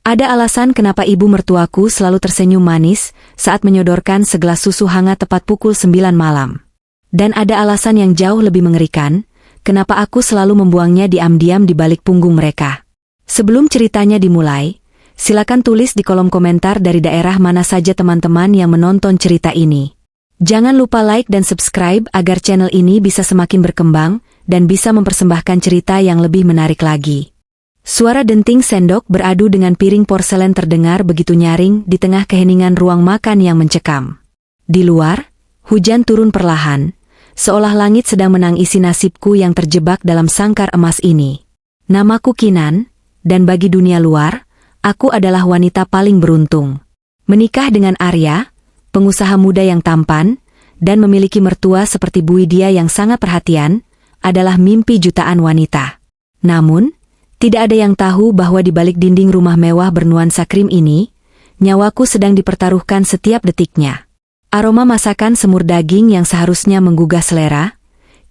Ada alasan kenapa ibu mertuaku selalu tersenyum manis saat menyodorkan segelas susu hangat tepat pukul 9 malam. Dan ada alasan yang jauh lebih mengerikan, kenapa aku selalu membuangnya diam-diam di balik punggung mereka. Sebelum ceritanya dimulai, silakan tulis di kolom komentar dari daerah mana saja teman-teman yang menonton cerita ini. Jangan lupa like dan subscribe agar channel ini bisa semakin berkembang dan bisa mempersembahkan cerita yang lebih menarik lagi. Suara denting sendok beradu dengan piring porselen terdengar begitu nyaring di tengah keheningan ruang makan yang mencekam. Di luar, hujan turun perlahan, seolah langit sedang menangisi nasibku yang terjebak dalam sangkar emas ini. Namaku Kinan, dan bagi dunia luar, aku adalah wanita paling beruntung. Menikah dengan Arya, pengusaha muda yang tampan, dan memiliki mertua seperti Bu Widya yang sangat perhatian, adalah mimpi jutaan wanita. Namun, tidak ada yang tahu bahwa di balik dinding rumah mewah bernuansa krim ini, nyawaku sedang dipertaruhkan setiap detiknya. Aroma masakan semur daging yang seharusnya menggugah selera,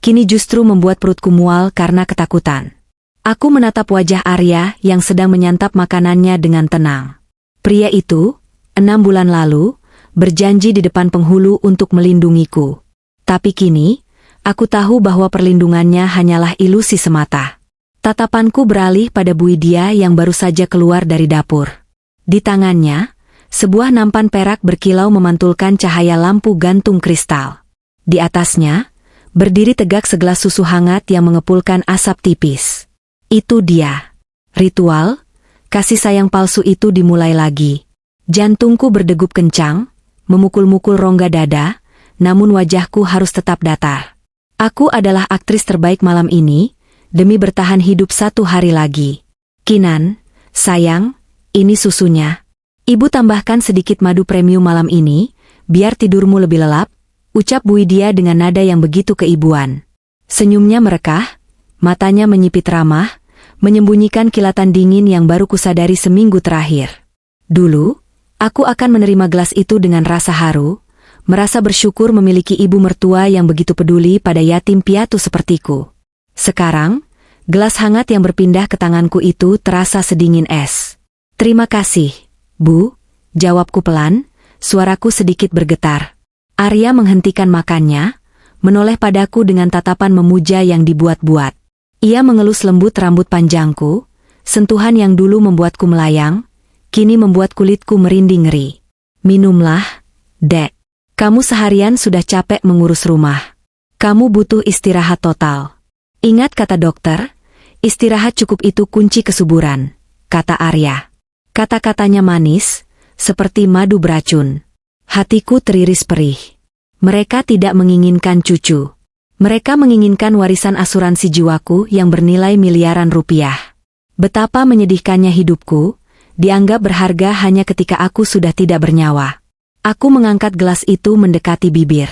kini justru membuat perutku mual karena ketakutan. Aku menatap wajah Arya yang sedang menyantap makanannya dengan tenang. Pria itu, 6 bulan lalu, berjanji di depan penghulu untuk melindungiku. Tapi kini, aku tahu bahwa perlindungannya hanyalah ilusi semata. Tatapanku beralih pada Bu Widya yang baru saja keluar dari dapur. Di tangannya, sebuah nampan perak berkilau memantulkan cahaya lampu gantung kristal. Di atasnya, berdiri tegak segelas susu hangat yang mengepulkan asap tipis. Itu dia. Ritual, kasih sayang palsu itu dimulai lagi. Jantungku berdegup kencang, memukul-mukul rongga dada, namun wajahku harus tetap datar. Aku adalah aktris terbaik malam ini, demi bertahan hidup 1 hari lagi. Kinan, sayang, ini susunya. Ibu tambahkan sedikit madu premium malam ini, biar tidurmu lebih lelap, ucap Bu Widya dengan nada yang begitu keibuan. Senyumnya merekah, matanya menyipit ramah, menyembunyikan kilatan dingin yang baru kusadari seminggu terakhir. Dulu, aku akan menerima gelas itu dengan rasa haru, merasa bersyukur memiliki ibu mertua yang begitu peduli pada yatim piatu sepertiku. Sekarang, gelas hangat yang berpindah ke tanganku itu terasa sedingin es. Terima kasih, Bu, jawabku pelan, suaraku sedikit bergetar. Arya menghentikan makannya, menoleh padaku dengan tatapan memuja yang dibuat-buat. Ia mengelus lembut rambut panjangku, sentuhan yang dulu membuatku melayang, kini membuat kulitku merinding ngeri. Minumlah, Dek. Kamu seharian sudah capek mengurus rumah. Kamu butuh istirahat total. Ingat kata dokter, istirahat cukup itu kunci kesuburan, kata Arya. Kata-katanya manis, seperti madu beracun. Hatiku teriris perih. Mereka tidak menginginkan cucu. Mereka menginginkan warisan asuransi jiwaku yang bernilai miliaran rupiah. Betapa menyedihkannya hidupku, dianggap berharga hanya ketika aku sudah tidak bernyawa. Aku mengangkat gelas itu mendekati bibir.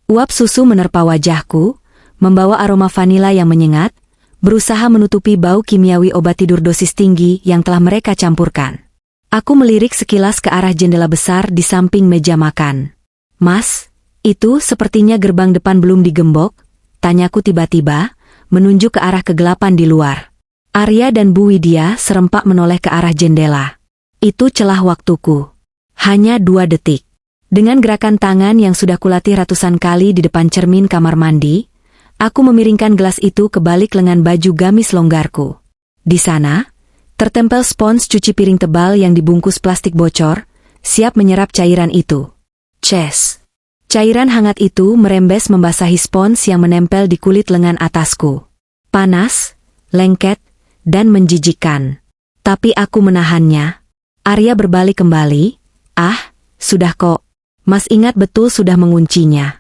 Uap susu menerpa wajahku, membawa aroma vanila yang menyengat, berusaha menutupi bau kimiawi obat tidur dosis tinggi yang telah mereka campurkan. Aku melirik sekilas ke arah jendela besar di samping meja makan. Mas, itu sepertinya gerbang depan belum digembok, tanyaku tiba-tiba, menunjuk ke arah kegelapan di luar. Arya dan Bu Widya serempak menoleh ke arah jendela. Itu celah waktuku. Hanya 2 detik. Dengan gerakan tangan yang sudah kulatih ratusan kali di depan cermin kamar mandi, aku memiringkan gelas itu ke balik lengan baju gamis longgarku. Di sana, tertempel spons cuci piring tebal yang dibungkus plastik bocor, siap menyerap cairan itu. Ces! Cairan hangat itu merembes membasahi spons yang menempel di kulit lengan atasku. Panas, lengket, dan menjijikkan. Tapi aku menahannya. Arya berbalik kembali. Ah, sudah kok. Mas ingat betul sudah menguncinya.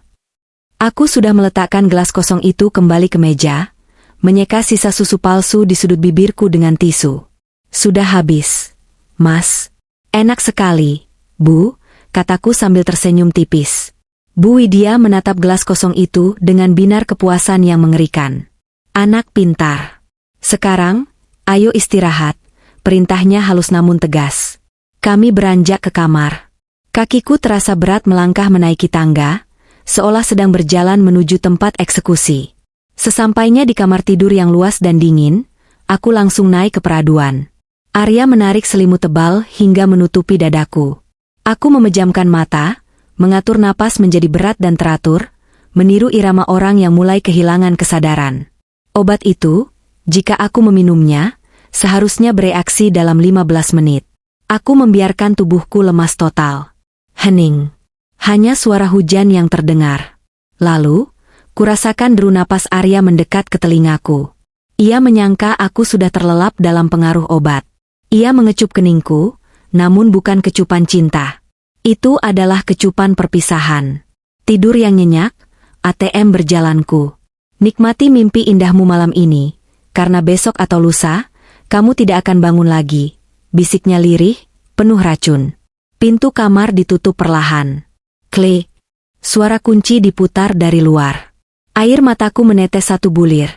Aku sudah meletakkan gelas kosong itu kembali ke meja, menyeka sisa susu palsu di sudut bibirku dengan tisu. Sudah habis. Mas. Enak sekali, Bu, kataku sambil tersenyum tipis. Bu Widya menatap gelas kosong itu dengan binar kepuasan yang mengerikan. Anak pintar. Sekarang, ayo istirahat, perintahnya halus namun tegas. Kami beranjak ke kamar. Kakiku terasa berat melangkah menaiki tangga, seolah sedang berjalan menuju tempat eksekusi. Sesampainya di kamar tidur yang luas dan dingin, aku langsung naik ke peraduan. Arya menarik selimut tebal hingga menutupi dadaku. Aku memejamkan mata, mengatur napas menjadi berat dan teratur, meniru irama orang yang mulai kehilangan kesadaran. Obat itu, jika aku meminumnya, seharusnya bereaksi dalam 15 menit. Aku membiarkan tubuhku lemas total. Hening. Hanya suara hujan yang terdengar. Lalu, kurasakan deru napas Arya mendekat ke telingaku. Ia menyangka aku sudah terlelap dalam pengaruh obat. Ia mengecup keningku, namun bukan kecupan cinta. Itu adalah kecupan perpisahan. Tidur yang nyenyak, ATM berjalanku. Nikmati mimpi indahmu malam ini, karena besok atau lusa, kamu tidak akan bangun lagi. Bisiknya lirih, penuh racun. Pintu kamar ditutup perlahan. Klik. Suara kunci diputar dari luar. Air mataku menetes satu bulir,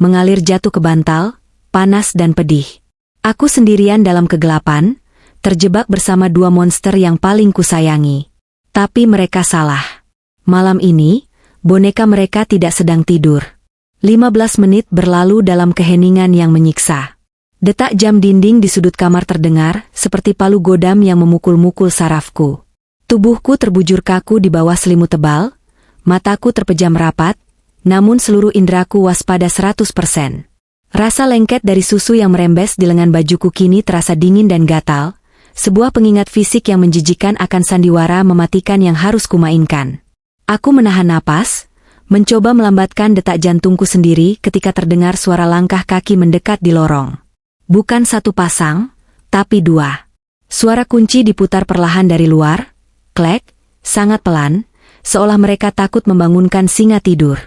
mengalir jatuh ke bantal, panas dan pedih. Aku sendirian dalam kegelapan, terjebak bersama dua monster yang paling kusayangi. Tapi mereka salah. Malam ini, boneka mereka tidak sedang tidur. 15 menit berlalu dalam keheningan yang menyiksa. Detak jam dinding di sudut kamar terdengar, seperti palu godam yang memukul-mukul sarafku. Tubuhku terbujur kaku di bawah selimut tebal, mataku terpejam rapat, namun seluruh indraku waspada 100%. Rasa lengket dari susu yang merembes di lengan bajuku kini terasa dingin dan gatal, sebuah pengingat fisik yang menjijikan akan sandiwara mematikan yang harus kumainkan. Aku menahan napas, mencoba melambatkan detak jantungku sendiri ketika terdengar suara langkah kaki mendekat di lorong. Bukan satu pasang, tapi dua. Suara kunci diputar perlahan dari luar, klek, sangat pelan, seolah mereka takut membangunkan singa tidur.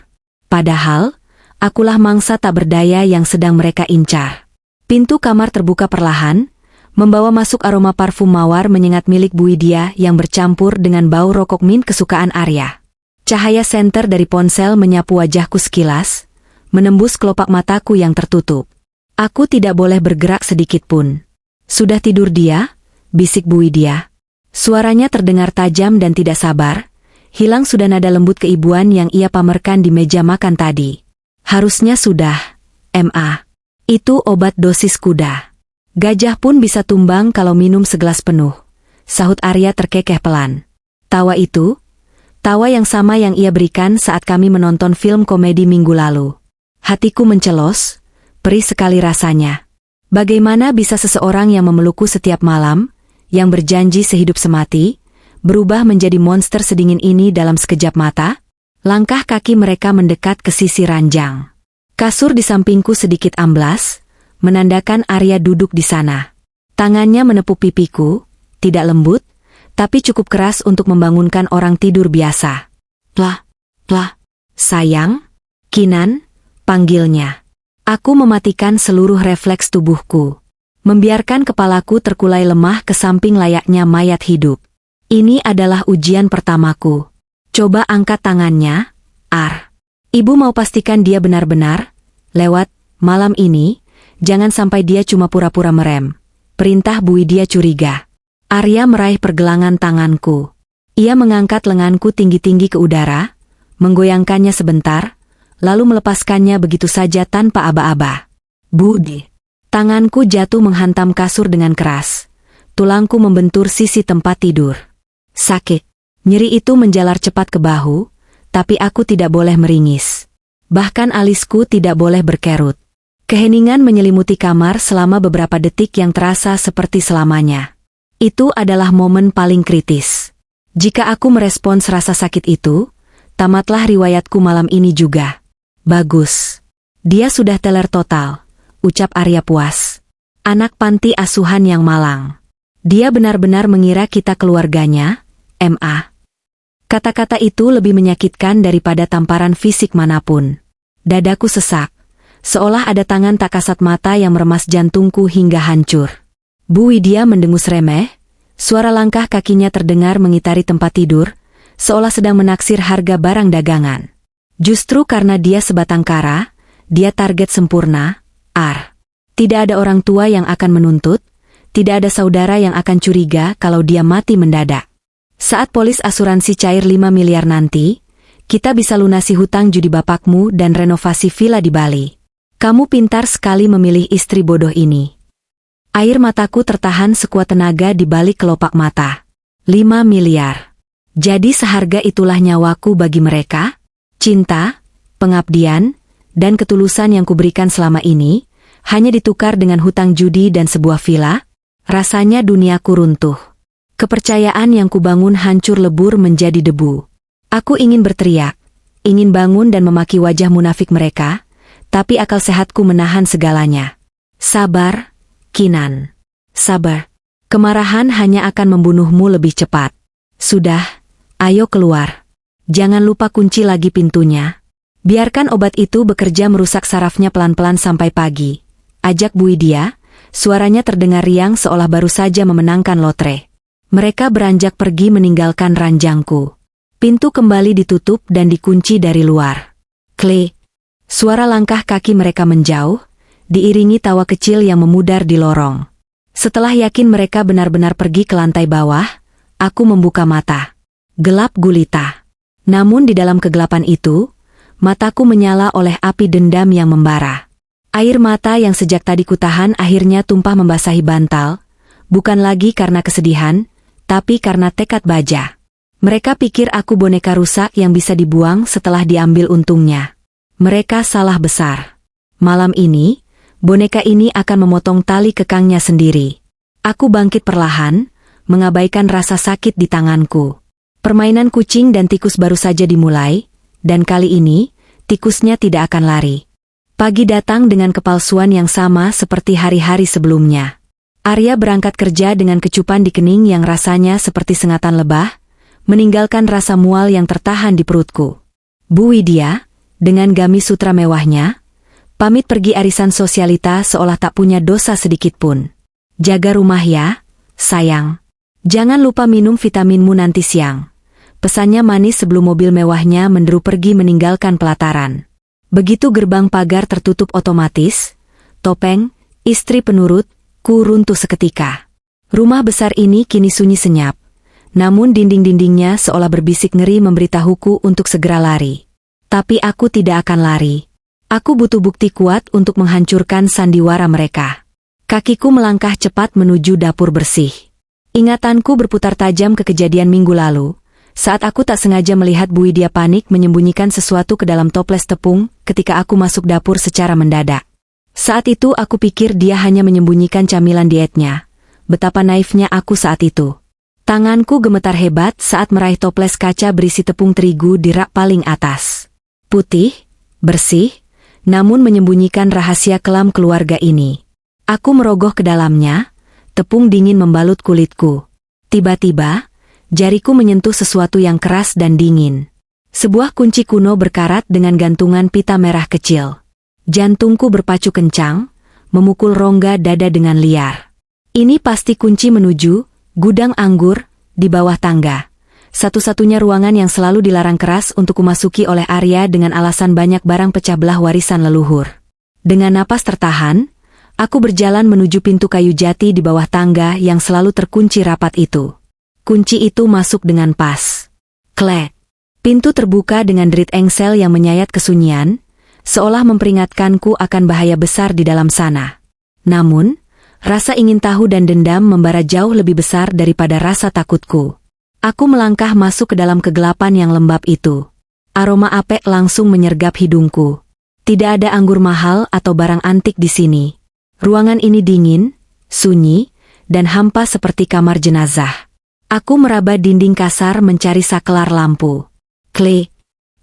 Padahal, akulah mangsa tak berdaya yang sedang mereka incar. Pintu kamar terbuka perlahan, membawa masuk aroma parfum mawar menyengat milik Bu Widya yang bercampur dengan bau rokok mint kesukaan Arya. Cahaya senter dari ponsel menyapu wajahku sekilas, menembus kelopak mataku yang tertutup. Aku tidak boleh bergerak sedikit pun. Sudah tidur dia? Bisik Bu Widya. Suaranya terdengar tajam dan tidak sabar, hilang sudah nada lembut keibuan yang ia pamerkan di meja makan tadi. Harusnya sudah, Ma. Itu obat dosis kuda. Gajah pun bisa tumbang kalau minum segelas penuh, sahut Arya terkekeh pelan. Tawa itu, tawa yang sama yang ia berikan saat kami menonton film komedi minggu lalu. Hatiku mencelos, perih sekali rasanya. Bagaimana bisa seseorang yang memelukku setiap malam, yang berjanji sehidup semati, berubah menjadi monster sedingin ini dalam sekejap mata? Langkah kaki mereka mendekat ke sisi ranjang. Kasur di sampingku sedikit amblas, menandakan Arya duduk di sana. Tangannya menepuk pipiku, tidak lembut, tapi cukup keras untuk membangunkan orang tidur biasa. Plah, sayang, Kinan, panggilnya. Aku mematikan seluruh refleks tubuhku. Membiarkan kepalaku terkulai lemah ke samping layaknya mayat hidup. Ini adalah ujian pertamaku. Coba angkat tangannya, Ar. Ibu mau pastikan dia benar-benar, lewat malam ini, jangan sampai dia cuma pura-pura merem. Perintah Bu Widya curiga. Arya meraih pergelangan tanganku. Ia mengangkat lenganku tinggi-tinggi ke udara, menggoyangkannya sebentar, lalu melepaskannya begitu saja tanpa aba-aba. Budi. Tanganku jatuh menghantam kasur dengan keras. Tulangku membentur sisi tempat tidur. Sakit. Nyeri itu menjalar cepat ke bahu, tapi aku tidak boleh meringis. Bahkan alisku tidak boleh berkerut. Keheningan menyelimuti kamar selama beberapa detik yang terasa seperti selamanya. Itu adalah momen paling kritis. Jika aku merespons rasa sakit itu, tamatlah riwayatku malam ini juga. Bagus. Dia sudah teler total, ucap Arya puas. Anak panti asuhan yang malang. Dia benar-benar mengira kita keluarganya, Ma. Kata-kata itu lebih menyakitkan daripada tamparan fisik manapun. Dadaku sesak, seolah ada tangan tak kasat mata yang meremas jantungku hingga hancur. Bu Widya mendengus remeh, suara langkah kakinya terdengar mengitari tempat tidur, seolah sedang menaksir harga barang dagangan. Justru karena dia sebatang kara, dia target sempurna, Ar. Tidak ada orang tua yang akan menuntut, tidak ada saudara yang akan curiga kalau dia mati mendadak. Saat polis asuransi cair 5 miliar nanti, kita bisa lunasi hutang judi bapakmu dan renovasi villa di Bali. Kamu pintar sekali memilih istri bodoh ini. Air mataku tertahan sekuat tenaga di balik kelopak mata. 5 miliar. Jadi seharga itulah nyawaku bagi mereka? Cinta, pengabdian, dan ketulusan yang kuberikan selama ini, hanya ditukar dengan hutang judi dan sebuah villa? Rasanya duniaku runtuh. Kepercayaan yang kubangun hancur lebur menjadi debu. Aku ingin berteriak, ingin bangun dan memaki wajah munafik mereka, tapi akal sehatku menahan segalanya. Sabar, Kinan. Sabar. Kemarahan hanya akan membunuhmu lebih cepat. Sudah, ayo keluar. Jangan lupa kunci lagi pintunya. Biarkan obat itu bekerja merusak sarafnya pelan-pelan sampai pagi. Ajak Bu Widya, suaranya terdengar riang seolah baru saja memenangkan lotre. Mereka beranjak pergi meninggalkan ranjangku. Pintu kembali ditutup dan dikunci dari luar. Klik. Suara langkah kaki mereka menjauh, diiringi tawa kecil yang memudar di lorong. Setelah yakin mereka benar-benar pergi ke lantai bawah, aku membuka mata. Gelap gulita. Namun di dalam kegelapan itu, mataku menyala oleh api dendam yang membara. Air mata yang sejak tadi kutahan akhirnya tumpah membasahi bantal, bukan lagi karena kesedihan, tapi karena tekad baja. Mereka pikir aku boneka rusak yang bisa dibuang setelah diambil untungnya. Mereka salah besar. Malam ini, boneka ini akan memotong tali kekangnya sendiri. Aku bangkit perlahan, mengabaikan rasa sakit di tanganku. Permainan kucing dan tikus baru saja dimulai, dan kali ini, tikusnya tidak akan lari. Pagi datang dengan kepalsuan yang sama seperti hari-hari sebelumnya. Arya berangkat kerja dengan kecupan di kening yang rasanya seperti sengatan lebah, meninggalkan rasa mual yang tertahan di perutku. Bu Widya, dengan gamis sutra mewahnya, pamit pergi arisan sosialita seolah tak punya dosa sedikitpun. Jaga rumah ya, sayang. Jangan lupa minum vitaminmu nanti siang. Pesannya manis sebelum mobil mewahnya menderu pergi meninggalkan pelataran. Begitu gerbang pagar tertutup otomatis, Topeng, istri penurutku runtuh seketika. Rumah besar ini kini sunyi senyap, namun dinding-dindingnya seolah berbisik ngeri memberitahuku untuk segera lari. Tapi aku tidak akan lari. Aku butuh bukti kuat untuk menghancurkan sandiwara mereka. Kakiku melangkah cepat menuju dapur bersih. Ingatanku berputar tajam ke kejadian minggu lalu, saat aku tak sengaja melihat Bu Widya panik menyembunyikan sesuatu ke dalam toples tepung ketika aku masuk dapur secara mendadak. Saat itu aku pikir dia hanya menyembunyikan camilan dietnya. Betapa naifnya aku saat itu. Tanganku gemetar hebat saat meraih toples kaca berisi tepung terigu di rak paling atas. Putih, bersih, namun menyembunyikan rahasia kelam keluarga ini. Aku merogoh ke dalamnya, tepung dingin membalut kulitku. Tiba-tiba, jariku menyentuh sesuatu yang keras dan dingin. Sebuah kunci kuno berkarat dengan gantungan pita merah kecil. Jantungku berpacu kencang, memukul rongga dada dengan liar. Ini pasti kunci menuju gudang anggur di bawah tangga. Satu-satunya ruangan yang selalu dilarang keras untuk kumasuki oleh Arya dengan alasan banyak barang pecah belah warisan leluhur. Dengan napas tertahan, aku berjalan menuju pintu kayu jati di bawah tangga yang selalu terkunci rapat itu. Kunci itu masuk dengan pas. Klek. Pintu terbuka dengan derit engsel yang menyayat kesunyian, seolah memperingatkanku akan bahaya besar di dalam sana. Namun, rasa ingin tahu dan dendam membara jauh lebih besar daripada rasa takutku. Aku melangkah masuk ke dalam kegelapan yang lembab itu. Aroma apek langsung menyergap hidungku. Tidak ada anggur mahal atau barang antik di sini. Ruangan ini dingin, sunyi, dan hampa seperti kamar jenazah. Aku meraba dinding kasar mencari saklar lampu. Klik.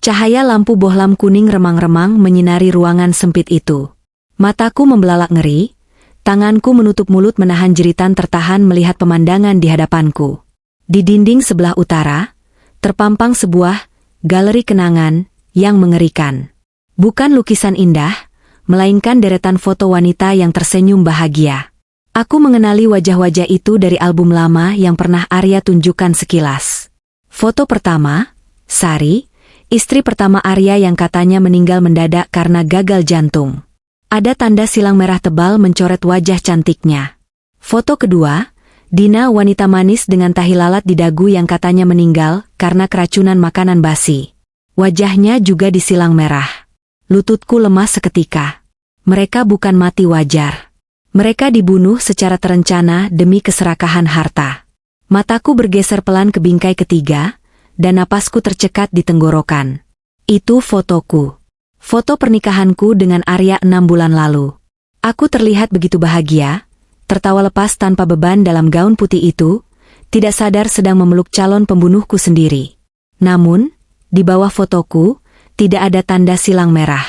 Cahaya lampu bohlam kuning remang-remang menyinari ruangan sempit itu. Mataku membelalak ngeri, tanganku menutup mulut menahan jeritan tertahan melihat pemandangan di hadapanku. Di dinding sebelah utara, terpampang sebuah galeri kenangan yang mengerikan. Bukan lukisan indah, melainkan deretan foto wanita yang tersenyum bahagia. Aku mengenali wajah-wajah itu dari album lama yang pernah Arya tunjukkan sekilas. Foto pertama, Sari, istri pertama Arya yang katanya meninggal mendadak karena gagal jantung. Ada tanda silang merah tebal mencoret wajah cantiknya. Foto kedua, Dina, wanita manis dengan tahi lalat di dagu yang katanya meninggal karena keracunan makanan basi. Wajahnya juga disilang merah. Lututku lemas seketika. Mereka bukan mati wajar. Mereka dibunuh secara terencana demi keserakahan harta. Mataku bergeser pelan ke bingkai ketiga, dan napasku tercekat di tenggorokan. Itu fotoku. Foto pernikahanku dengan Arya 6 bulan lalu. Aku terlihat begitu bahagia, tertawa lepas tanpa beban dalam gaun putih itu, tidak sadar sedang memeluk calon pembunuhku sendiri. Namun, di bawah fotoku, tidak ada tanda silang merah.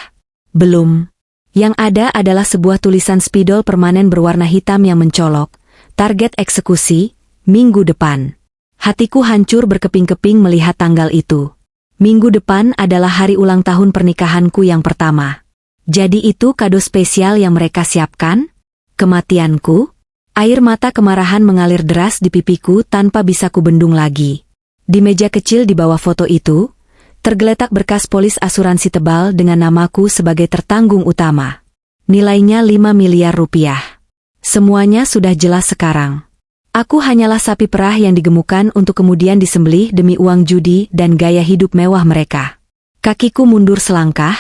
Belum. Yang ada adalah sebuah tulisan spidol permanen berwarna hitam yang mencolok, target eksekusi, minggu depan. Hatiku hancur berkeping-keping melihat tanggal itu. Minggu depan adalah hari ulang tahun pernikahanku yang pertama. Jadi itu kado spesial yang mereka siapkan? Kematianku? Air mata kemarahan mengalir deras di pipiku tanpa bisa kubendung lagi. Di meja kecil di bawah foto itu, tergeletak berkas polis asuransi tebal dengan namaku sebagai tertanggung utama. Nilainya 5 miliar rupiah. Semuanya sudah jelas sekarang. Aku hanyalah sapi perah yang digemukkan untuk kemudian disembelih demi uang judi dan gaya hidup mewah mereka. Kakiku mundur selangkah,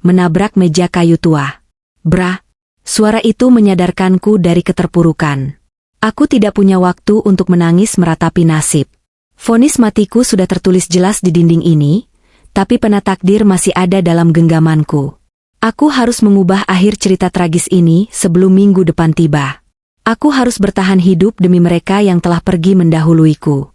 menabrak meja kayu tua. Bra! Suara itu menyadarkanku dari keterpurukan. Aku tidak punya waktu untuk menangis meratapi nasib. Vonis matiku sudah tertulis jelas di dinding ini, tapi pena takdir masih ada dalam genggamanku. Aku harus mengubah akhir cerita tragis ini sebelum minggu depan tiba. Aku harus bertahan hidup demi mereka yang telah pergi mendahuluiku.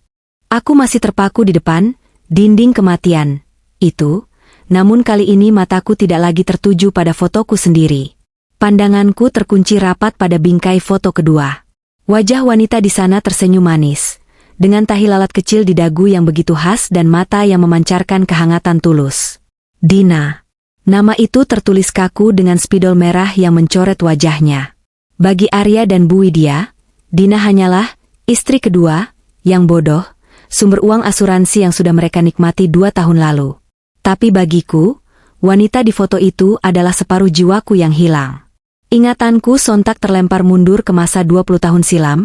Aku masih terpaku di depan dinding kematian itu, namun kali ini mataku tidak lagi tertuju pada fotoku sendiri. Pandanganku terkunci rapat pada bingkai foto kedua. Wajah wanita di sana tersenyum manis, dengan tahi lalat kecil di dagu yang begitu khas dan mata yang memancarkan kehangatan tulus. Dina. Nama itu tertulis kaku dengan spidol merah yang mencoret wajahnya. Bagi Arya dan Bu Widya, Dina hanyalah istri kedua, yang bodoh, sumber uang asuransi yang sudah mereka nikmati 2 tahun lalu. Tapi bagiku, wanita di foto itu adalah separuh jiwaku yang hilang. Ingatanku sontak terlempar mundur ke masa 20 tahun silam,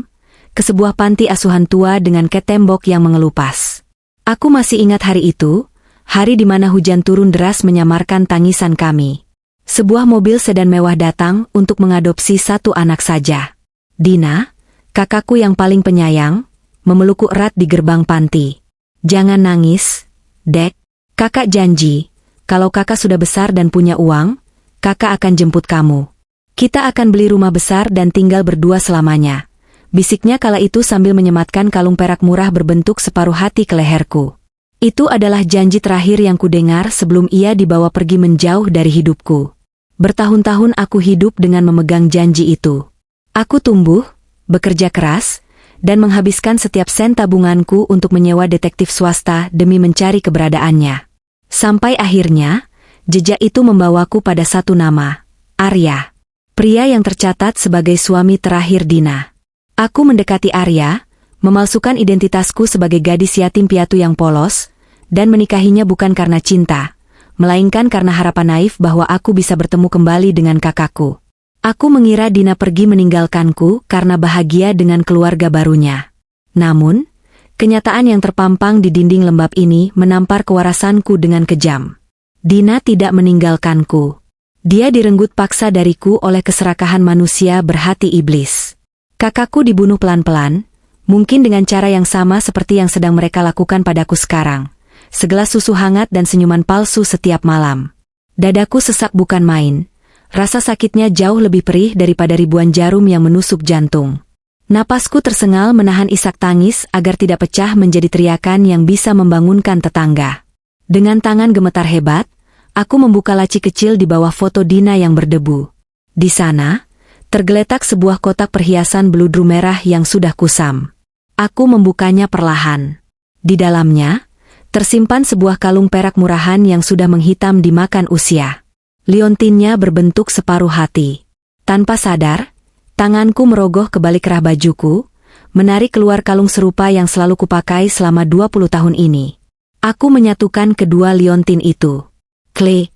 ke sebuah panti asuhan tua dengan tembok yang mengelupas. Aku masih ingat hari itu, hari di mana hujan turun deras menyamarkan tangisan kami. Sebuah mobil sedan mewah datang untuk mengadopsi 1 anak saja. Dina, kakakku yang paling penyayang, memelukku erat di gerbang panti. Jangan nangis, Dek. Kakak janji, kalau kakak sudah besar dan punya uang, kakak akan jemput kamu. Kita akan beli rumah besar dan tinggal berdua selamanya. Bisiknya kala itu sambil menyematkan kalung perak murah berbentuk separuh hati ke leherku. Itu adalah janji terakhir yang kudengar sebelum ia dibawa pergi menjauh dari hidupku. Bertahun-tahun aku hidup dengan memegang janji itu. Aku tumbuh, bekerja keras, dan menghabiskan setiap sen tabunganku untuk menyewa detektif swasta demi mencari keberadaannya. Sampai akhirnya, jejak itu membawaku pada satu nama, Arya. Pria yang tercatat sebagai suami terakhir Dina. Aku mendekati Arya, memalsukan identitasku sebagai gadis yatim piatu yang polos, dan menikahinya bukan karena cinta, melainkan karena harapan naif bahwa aku bisa bertemu kembali dengan kakakku. Aku mengira Dina pergi meninggalkanku karena bahagia dengan keluarga barunya. Namun, kenyataan yang terpampang di dinding lembab ini menampar kewarasanku dengan kejam. Dina tidak meninggalkanku. Dia direnggut paksa dariku oleh keserakahan manusia berhati iblis. Kakakku dibunuh pelan-pelan, mungkin dengan cara yang sama seperti yang sedang mereka lakukan padaku sekarang. Segelas susu hangat dan senyuman palsu setiap malam. Dadaku sesak bukan main. Rasa sakitnya jauh lebih perih daripada ribuan jarum yang menusuk jantung. Napasku tersengal menahan isak tangis agar tidak pecah menjadi teriakan yang bisa membangunkan tetangga. Dengan tangan gemetar hebat, aku membuka laci kecil di bawah foto Dina yang berdebu. Di sana, tergeletak sebuah kotak perhiasan beludru merah yang sudah kusam. Aku membukanya perlahan. Di dalamnya, tersimpan sebuah kalung perak murahan yang sudah menghitam dimakan usia. Liontinnya berbentuk separuh hati. Tanpa sadar, tanganku merogoh ke balik kerah bajuku, menarik keluar kalung serupa yang selalu kupakai selama 20 tahun ini. Aku menyatukan kedua liontin itu. Klik.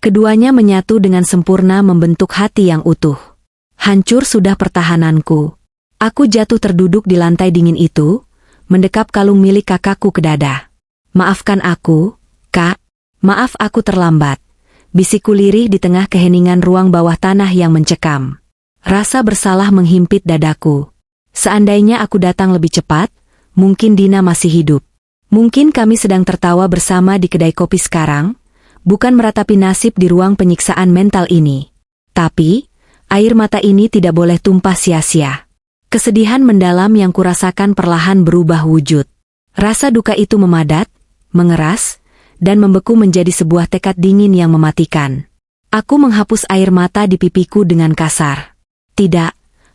Keduanya menyatu dengan sempurna membentuk hati yang utuh. Hancur sudah pertahananku. Aku jatuh terduduk di lantai dingin itu, mendekap kalung milik kakakku ke dada. Maafkan aku, Kak. Maaf aku terlambat. Bisikku lirih di tengah keheningan ruang bawah tanah yang mencekam. Rasa bersalah menghimpit dadaku. Seandainya aku datang lebih cepat, mungkin Dina masih hidup. Mungkin kami sedang tertawa bersama di kedai kopi sekarang, bukan meratapi nasib di ruang penyiksaan mental ini. Tapi, air mata ini tidak boleh tumpah sia-sia. Kesedihan mendalam yang kurasakan perlahan berubah wujud. Rasa duka itu memadat, mengeras, dan membeku menjadi sebuah tekad dingin yang mematikan. Aku menghapus air mata di pipiku dengan kasar. Tidak,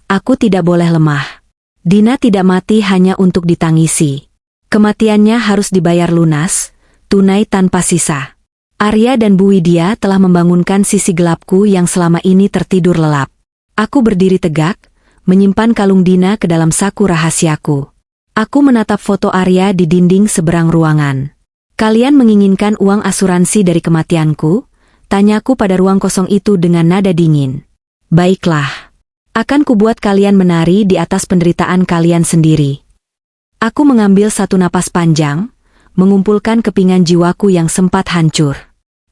aku tidak boleh lemah. Dina tidak mati hanya untuk ditangisi. Kematiannya harus dibayar lunas, tunai tanpa sisa. Arya dan Bu Widya telah membangunkan sisi gelapku yang selama ini tertidur lelap. Aku berdiri tegak, menyimpan kalung Dina ke dalam saku rahasiaku. Aku menatap foto Arya di dinding seberang ruangan. Kalian menginginkan uang asuransi dari kematianku? Tanyaku pada ruang kosong itu dengan nada dingin. Baiklah. Akan kubuat kalian menari di atas penderitaan kalian sendiri. Aku mengambil satu napas panjang, mengumpulkan kepingan jiwaku yang sempat hancur.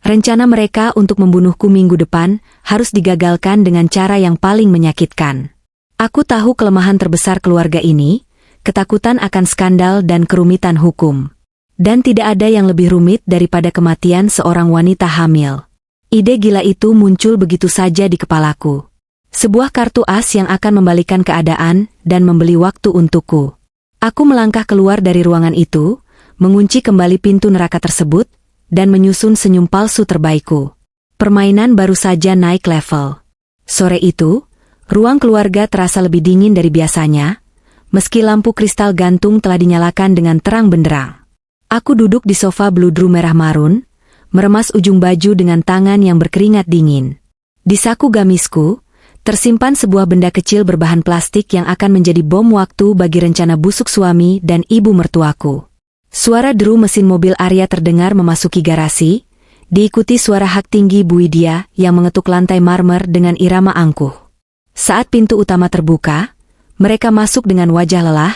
Rencana mereka untuk membunuhku minggu depan harus digagalkan dengan cara yang paling menyakitkan. Aku tahu kelemahan terbesar keluarga ini, ketakutan akan skandal dan kerumitan hukum. Dan tidak ada yang lebih rumit daripada kematian seorang wanita hamil. Ide gila itu muncul begitu saja di kepalaku. Sebuah kartu as yang akan membalikan keadaan dan membeli waktu untukku. Aku melangkah keluar dari ruangan itu, mengunci kembali pintu neraka tersebut, dan menyusun senyum palsu terbaikku. Permainan baru saja naik level. Sore itu, ruang keluarga terasa lebih dingin dari biasanya, meski lampu kristal gantung telah dinyalakan dengan terang benderang. Aku duduk di sofa bludru merah marun, meremas ujung baju dengan tangan yang berkeringat dingin. Di saku gamisku, tersimpan sebuah benda kecil berbahan plastik yang akan menjadi bom waktu bagi rencana busuk suami dan ibu mertuaku. Suara deru mesin mobil Arya terdengar memasuki garasi, diikuti suara hak tinggi Bu Widya yang mengetuk lantai marmer dengan irama angkuh. Saat pintu utama terbuka, mereka masuk dengan wajah lelah,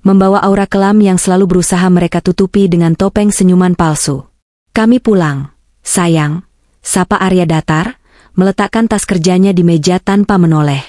membawa aura kelam yang selalu berusaha mereka tutupi dengan topeng senyuman palsu. Kami pulang, sayang, sapa Arya datar, meletakkan tas kerjanya di meja tanpa menoleh.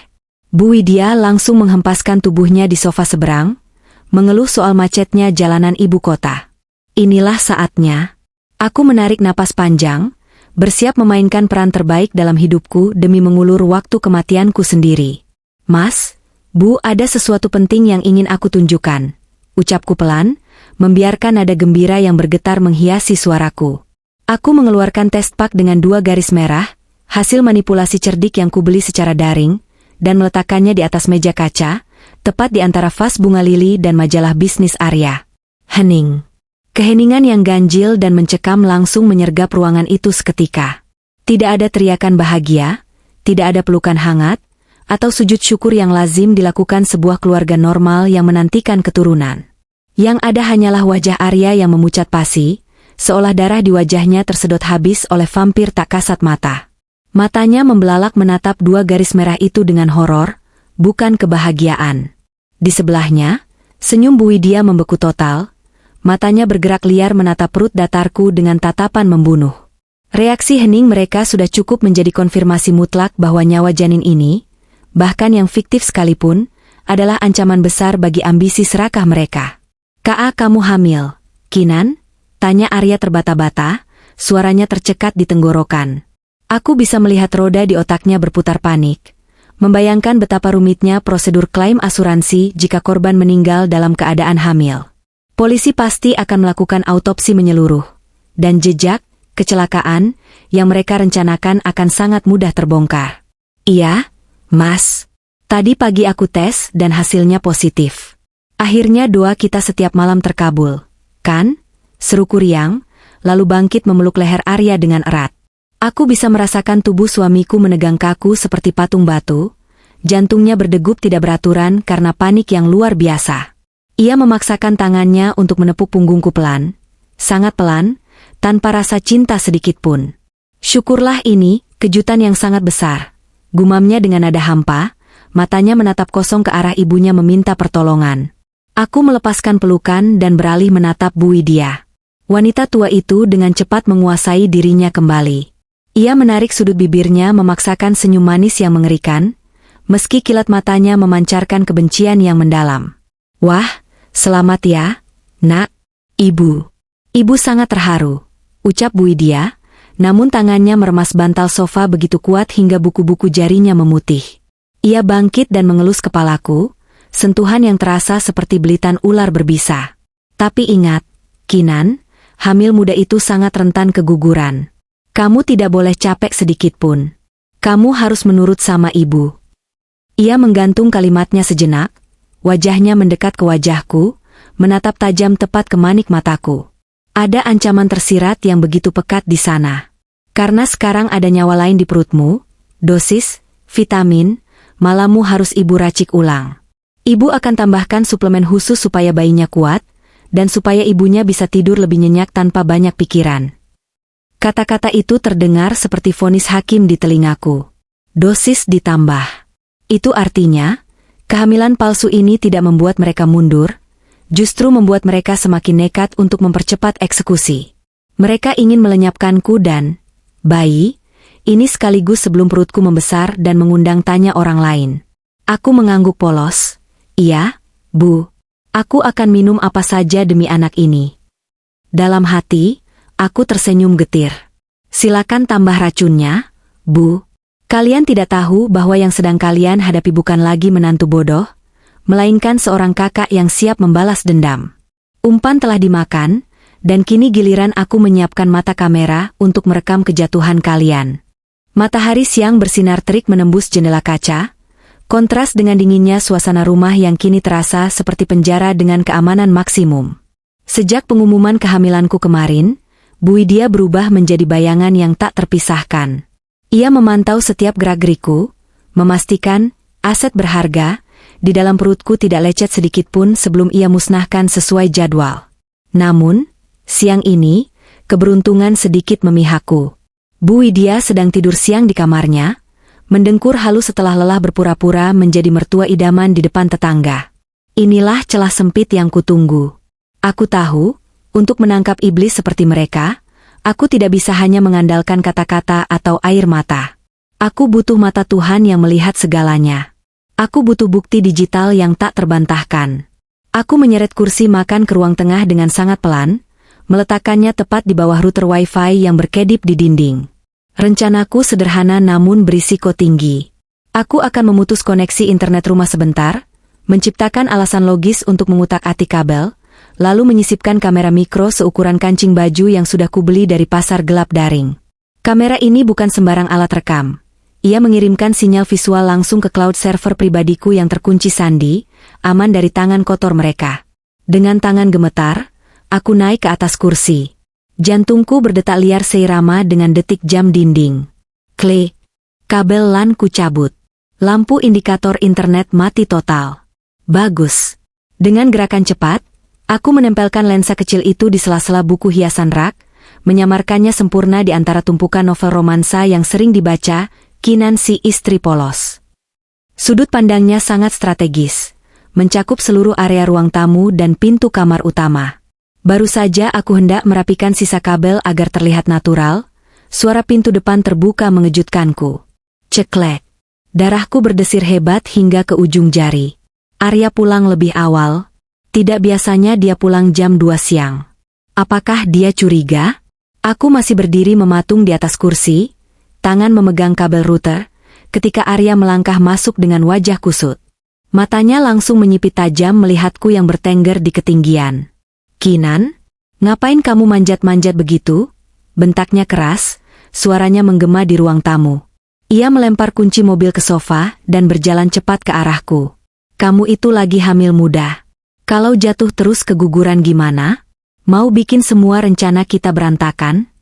Bu Widya langsung menghempaskan tubuhnya di sofa seberang, mengeluh soal macetnya jalanan ibu kota. Inilah saatnya. Aku menarik napas panjang, bersiap memainkan peran terbaik dalam hidupku demi mengulur waktu kematianku sendiri. Mas, Bu, ada sesuatu penting yang ingin aku tunjukkan. Ucapku pelan, membiarkan nada gembira yang bergetar menghiasi suaraku. Aku mengeluarkan test pack dengan 2 garis merah, hasil manipulasi cerdik yang kubeli secara daring, dan meletakkannya di atas meja kaca, tepat di antara vas bunga lili dan majalah bisnis Arya. Hening. Keheningan yang ganjil dan mencekam langsung menyergap ruangan itu seketika. Tidak ada teriakan bahagia, tidak ada pelukan hangat, atau sujud syukur yang lazim dilakukan sebuah keluarga normal yang menantikan keturunan. Yang ada hanyalah wajah Arya yang memucat pasi, seolah darah di wajahnya tersedot habis oleh vampir tak kasat mata. Matanya membelalak menatap 2 garis merah itu dengan horor, bukan kebahagiaan. Di sebelahnya, senyum Bu Widya membeku total, matanya bergerak liar menatap perut datarku dengan tatapan membunuh. Reaksi hening mereka sudah cukup menjadi konfirmasi mutlak bahwa nyawa janin ini, bahkan yang fiktif sekalipun, adalah ancaman besar bagi ambisi serakah mereka. "Ka, kamu hamil, Kinan?" tanya Arya terbata-bata, suaranya tercekat di tenggorokan. Aku bisa melihat roda di otaknya berputar panik, membayangkan betapa rumitnya prosedur klaim asuransi jika korban meninggal dalam keadaan hamil. Polisi pasti akan melakukan autopsi menyeluruh, dan jejak, kecelakaan, yang mereka rencanakan akan sangat mudah terbongkar. "Iya, Mas. Tadi pagi aku tes dan hasilnya positif. Akhirnya doa kita setiap malam terkabul, kan?" seruku riang, lalu bangkit memeluk leher Arya dengan erat. Aku bisa merasakan tubuh suamiku menegang kaku seperti patung batu, jantungnya berdegup tidak beraturan karena panik yang luar biasa. Ia memaksakan tangannya untuk menepuk punggungku pelan, sangat pelan, tanpa rasa cinta sedikit pun. "Syukurlah ini, kejutan yang sangat besar," gumamnya dengan nada hampa, matanya menatap kosong ke arah ibunya meminta pertolongan. Aku melepaskan pelukan dan beralih menatap Bu Widya. Wanita tua itu dengan cepat menguasai dirinya kembali. Ia menarik sudut bibirnya memaksakan senyum manis yang mengerikan, meski kilat matanya memancarkan kebencian yang mendalam. "Wah, selamat ya, nak." "Ibu." "Ibu sangat terharu," ucap Bu Widya, namun tangannya meremas bantal sofa begitu kuat hingga buku-buku jarinya memutih. Ia bangkit dan mengelus kepalaku, sentuhan yang terasa seperti belitan ular berbisa. "Tapi ingat, Kinan, hamil muda itu sangat rentan keguguran. Kamu tidak boleh capek sedikit pun. Kamu harus menurut sama ibu." Ia menggantung kalimatnya sejenak, wajahnya mendekat ke wajahku, menatap tajam tepat ke manik mataku. Ada ancaman tersirat yang begitu pekat di sana. "Karena sekarang ada nyawa lain di perutmu, dosis, vitamin, malammu harus ibu racik ulang. Ibu akan tambahkan suplemen khusus supaya bayinya kuat, dan supaya ibunya bisa tidur lebih nyenyak tanpa banyak pikiran." Kata-kata itu terdengar seperti vonis hakim di telingaku. Dosis ditambah. Itu artinya, kehamilan palsu ini tidak membuat mereka mundur, justru membuat mereka semakin nekat untuk mempercepat eksekusi. Mereka ingin melenyapkanku dan bayi ini sekaligus sebelum perutku membesar dan mengundang tanya orang lain. Aku mengangguk polos. "Iya, Bu. Aku akan minum apa saja demi anak ini." Dalam hati, aku tersenyum getir. "Silakan tambah racunnya, Bu. Kalian tidak tahu bahwa yang sedang kalian hadapi bukan lagi menantu bodoh, melainkan seorang kakak yang siap membalas dendam. Umpan telah dimakan, dan kini giliran aku menyiapkan mata kamera untuk merekam kejatuhan kalian." Matahari siang bersinar terik menembus jendela kaca, kontras dengan dinginnya suasana rumah yang kini terasa seperti penjara dengan keamanan maksimum. Sejak pengumuman kehamilanku kemarin, Bu Widya berubah menjadi bayangan yang tak terpisahkan. Ia memantau setiap gerak-geriku, memastikan aset berharga di dalam perutku tidak lecet sedikit pun sebelum ia musnahkan sesuai jadwal. Namun, siang ini, keberuntungan sedikit memihakku. Bu Widya sedang tidur siang di kamarnya, mendengkur halus setelah lelah berpura-pura menjadi mertua idaman di depan tetangga. Inilah celah sempit yang kutunggu. Aku tahu, untuk menangkap iblis seperti mereka, aku tidak bisa hanya mengandalkan kata-kata atau air mata. Aku butuh mata Tuhan yang melihat segalanya. Aku butuh bukti digital yang tak terbantahkan. Aku menyeret kursi makan ke ruang tengah dengan sangat pelan, meletakkannya tepat di bawah router Wi-Fi yang berkedip di dinding. Rencanaku sederhana namun berisiko tinggi. Aku akan memutus koneksi internet rumah sebentar, menciptakan alasan logis untuk mengutak-atik kabel, lalu menyisipkan kamera mikro seukuran kancing baju yang sudah kubeli dari pasar gelap daring. Kamera ini bukan sembarang alat rekam. Ia mengirimkan sinyal visual langsung ke cloud server pribadiku yang terkunci sandi, aman dari tangan kotor mereka. Dengan tangan gemetar, aku naik ke atas kursi. Jantungku berdetak liar seirama dengan detik jam dinding. Klik. Kabel LAN ku cabut. Lampu indikator internet mati total. Bagus. Dengan gerakan cepat, aku menempelkan lensa kecil itu di sela-sela buku hiasan rak, menyamarkannya sempurna di antara tumpukan novel romansa yang sering dibaca Kinan si istri polos. Sudut pandangnya sangat strategis, mencakup seluruh area ruang tamu dan pintu kamar utama. Baru saja aku hendak merapikan sisa kabel agar terlihat natural, suara pintu depan terbuka mengejutkanku. Ceklek. Darahku berdesir hebat hingga ke ujung jari. Arya pulang lebih awal. Tidak biasanya dia pulang jam 2 siang. Apakah dia curiga? Aku masih berdiri mematung di atas kursi, tangan memegang kabel router, ketika Arya melangkah masuk dengan wajah kusut. Matanya langsung menyipit tajam melihatku yang bertengger di ketinggian. "Kinan, ngapain kamu manjat-manjat begitu?" bentaknya keras, suaranya menggema di ruang tamu. Ia melempar kunci mobil ke sofa dan berjalan cepat ke arahku. "Kamu itu lagi hamil muda. Kalau jatuh terus keguguran gimana? Mau bikin semua rencana kita berantakan?"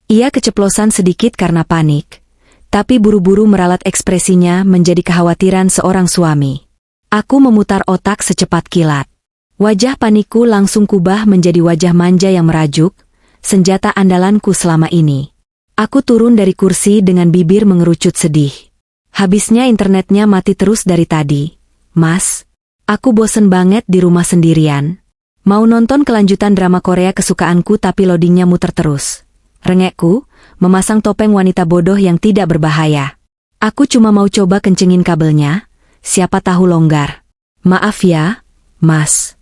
Ia keceplosan sedikit karena panik, tapi buru-buru meralat ekspresinya menjadi kekhawatiran seorang suami. Aku memutar otak secepat kilat. Wajah panikku langsung kubah menjadi wajah manja yang merajuk, senjata andalanku selama ini. Aku turun dari kursi dengan bibir mengerucut sedih. "Habisnya internetnya mati terus dari tadi. Mas, aku bosen banget di rumah sendirian. Mau nonton kelanjutan drama Korea kesukaanku tapi loadingnya muter terus." Rengekku, memasang topeng wanita bodoh yang tidak berbahaya. Aku cuma mau coba kencengin kabelnya, siapa tahu longgar. Maaf ya, Mas.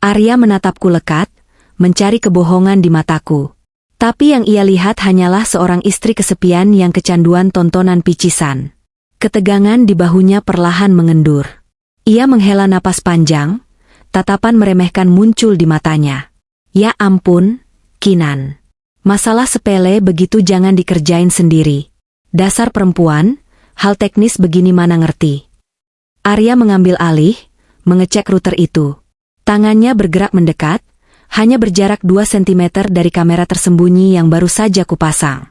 Arya menatapku lekat, mencari kebohongan di mataku. Tapi yang ia lihat hanyalah seorang istri kesepian yang kecanduan tontonan picisan. Ketegangan di bahunya perlahan mengendur. Ia menghela napas panjang, tatapan meremehkan muncul di matanya. Ya ampun, Kinan. Masalah sepele begitu jangan dikerjain sendiri. Dasar perempuan, hal teknis begini mana ngerti. Arya mengambil alih, mengecek router itu. Tangannya bergerak mendekat, hanya berjarak 2 cm dari kamera tersembunyi yang baru saja kupasang.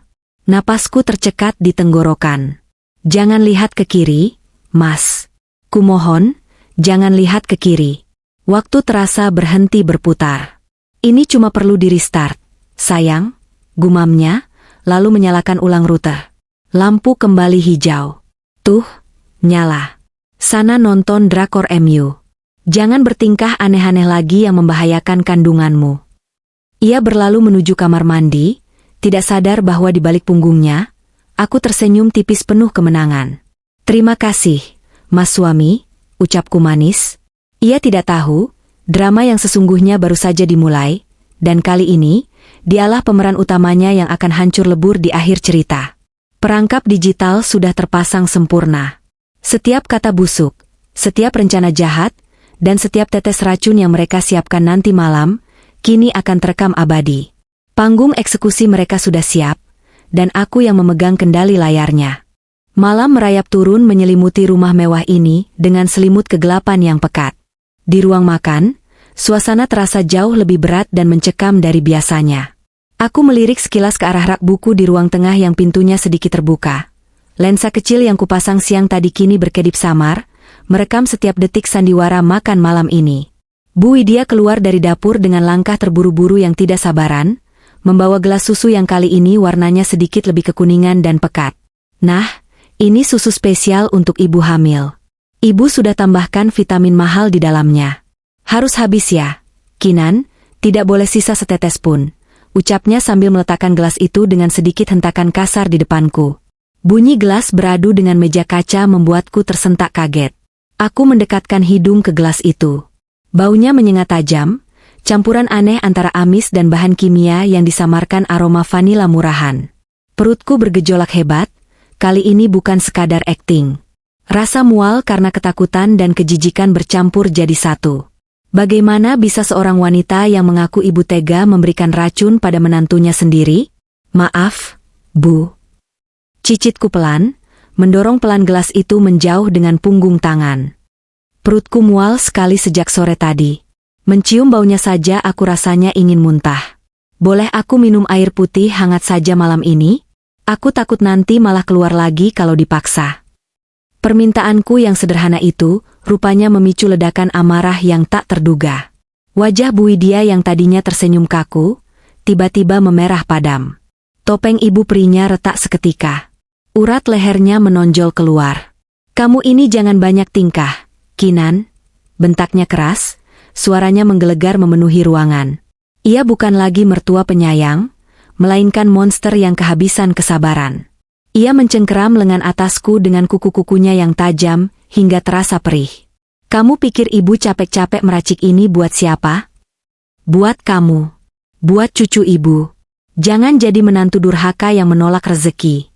Napasku tercekat di tenggorokan. Jangan lihat ke kiri, Mas. Kumohon, jangan lihat ke kiri. Waktu terasa berhenti berputar. Ini cuma perlu di restart. Sayang, gumamnya, lalu menyalakan ulang router. Lampu kembali hijau. Tuh, nyala. Sana nonton drakor MU. Jangan bertingkah aneh-aneh lagi yang membahayakan kandunganmu. Ia berlalu menuju kamar mandi, tidak sadar bahwa di balik punggungnya, aku tersenyum tipis penuh kemenangan. Terima kasih, Mas Suami, ucapku manis. Ia tidak tahu, drama yang sesungguhnya baru saja dimulai, dan kali ini, dialah pemeran utamanya yang akan hancur lebur di akhir cerita. Perangkap digital sudah terpasang sempurna. Setiap kata busuk, setiap rencana jahat, dan setiap tetes racun yang mereka siapkan nanti malam, kini akan terekam abadi. Panggung eksekusi mereka sudah siap, dan aku yang memegang kendali layarnya. Malam merayap turun menyelimuti rumah mewah ini dengan selimut kegelapan yang pekat. Di ruang makan, suasana terasa jauh lebih berat dan mencekam dari biasanya. Aku melirik sekilas ke arah rak buku di ruang tengah yang pintunya sedikit terbuka. Lensa kecil yang kupasang siang tadi kini berkedip samar, merekam setiap detik sandiwara makan malam ini. Bu Widya keluar dari dapur dengan langkah terburu-buru yang tidak sabaran, membawa gelas susu yang kali ini warnanya sedikit lebih kekuningan dan pekat. Nah, ini susu spesial untuk ibu hamil. Ibu sudah tambahkan vitamin mahal di dalamnya. Harus habis ya, Kinan, tidak boleh sisa setetes pun, ucapnya sambil meletakkan gelas itu dengan sedikit hentakan kasar di depanku. Bunyi gelas beradu dengan meja kaca membuatku tersentak kaget. Aku mendekatkan hidung ke gelas itu. Baunya menyengat tajam, campuran aneh antara amis dan bahan kimia yang disamarkan aroma vanila murahan. Perutku bergejolak hebat, kali ini bukan sekadar akting. Rasa mual karena ketakutan dan kejijikan bercampur jadi satu. Bagaimana bisa seorang wanita yang mengaku ibu tega memberikan racun pada menantunya sendiri? Maaf, Bu. Cicitku pelan, mendorong pelan gelas itu menjauh dengan punggung tangan. Perutku mual sekali sejak sore tadi. Mencium baunya saja aku rasanya ingin muntah. Boleh aku minum air putih hangat saja malam ini? Aku takut nanti malah keluar lagi kalau dipaksa. Permintaanku yang sederhana itu, rupanya memicu ledakan amarah yang tak terduga. Wajah Bu Widya yang tadinya tersenyum kaku, tiba-tiba memerah padam. Topeng ibu perinya retak seketika. Urat lehernya menonjol keluar. Kamu ini jangan banyak tingkah, Kinan. Bentaknya keras, suaranya menggelegar memenuhi ruangan. Ia bukan lagi mertua penyayang, melainkan monster yang kehabisan kesabaran. Ia mencengkeram lengan atasku dengan kuku-kukunya yang tajam, hingga terasa perih. Kamu pikir ibu capek-capek meracik ini buat siapa? Buat kamu. Buat cucu ibu. Jangan jadi menantu durhaka yang menolak rezeki.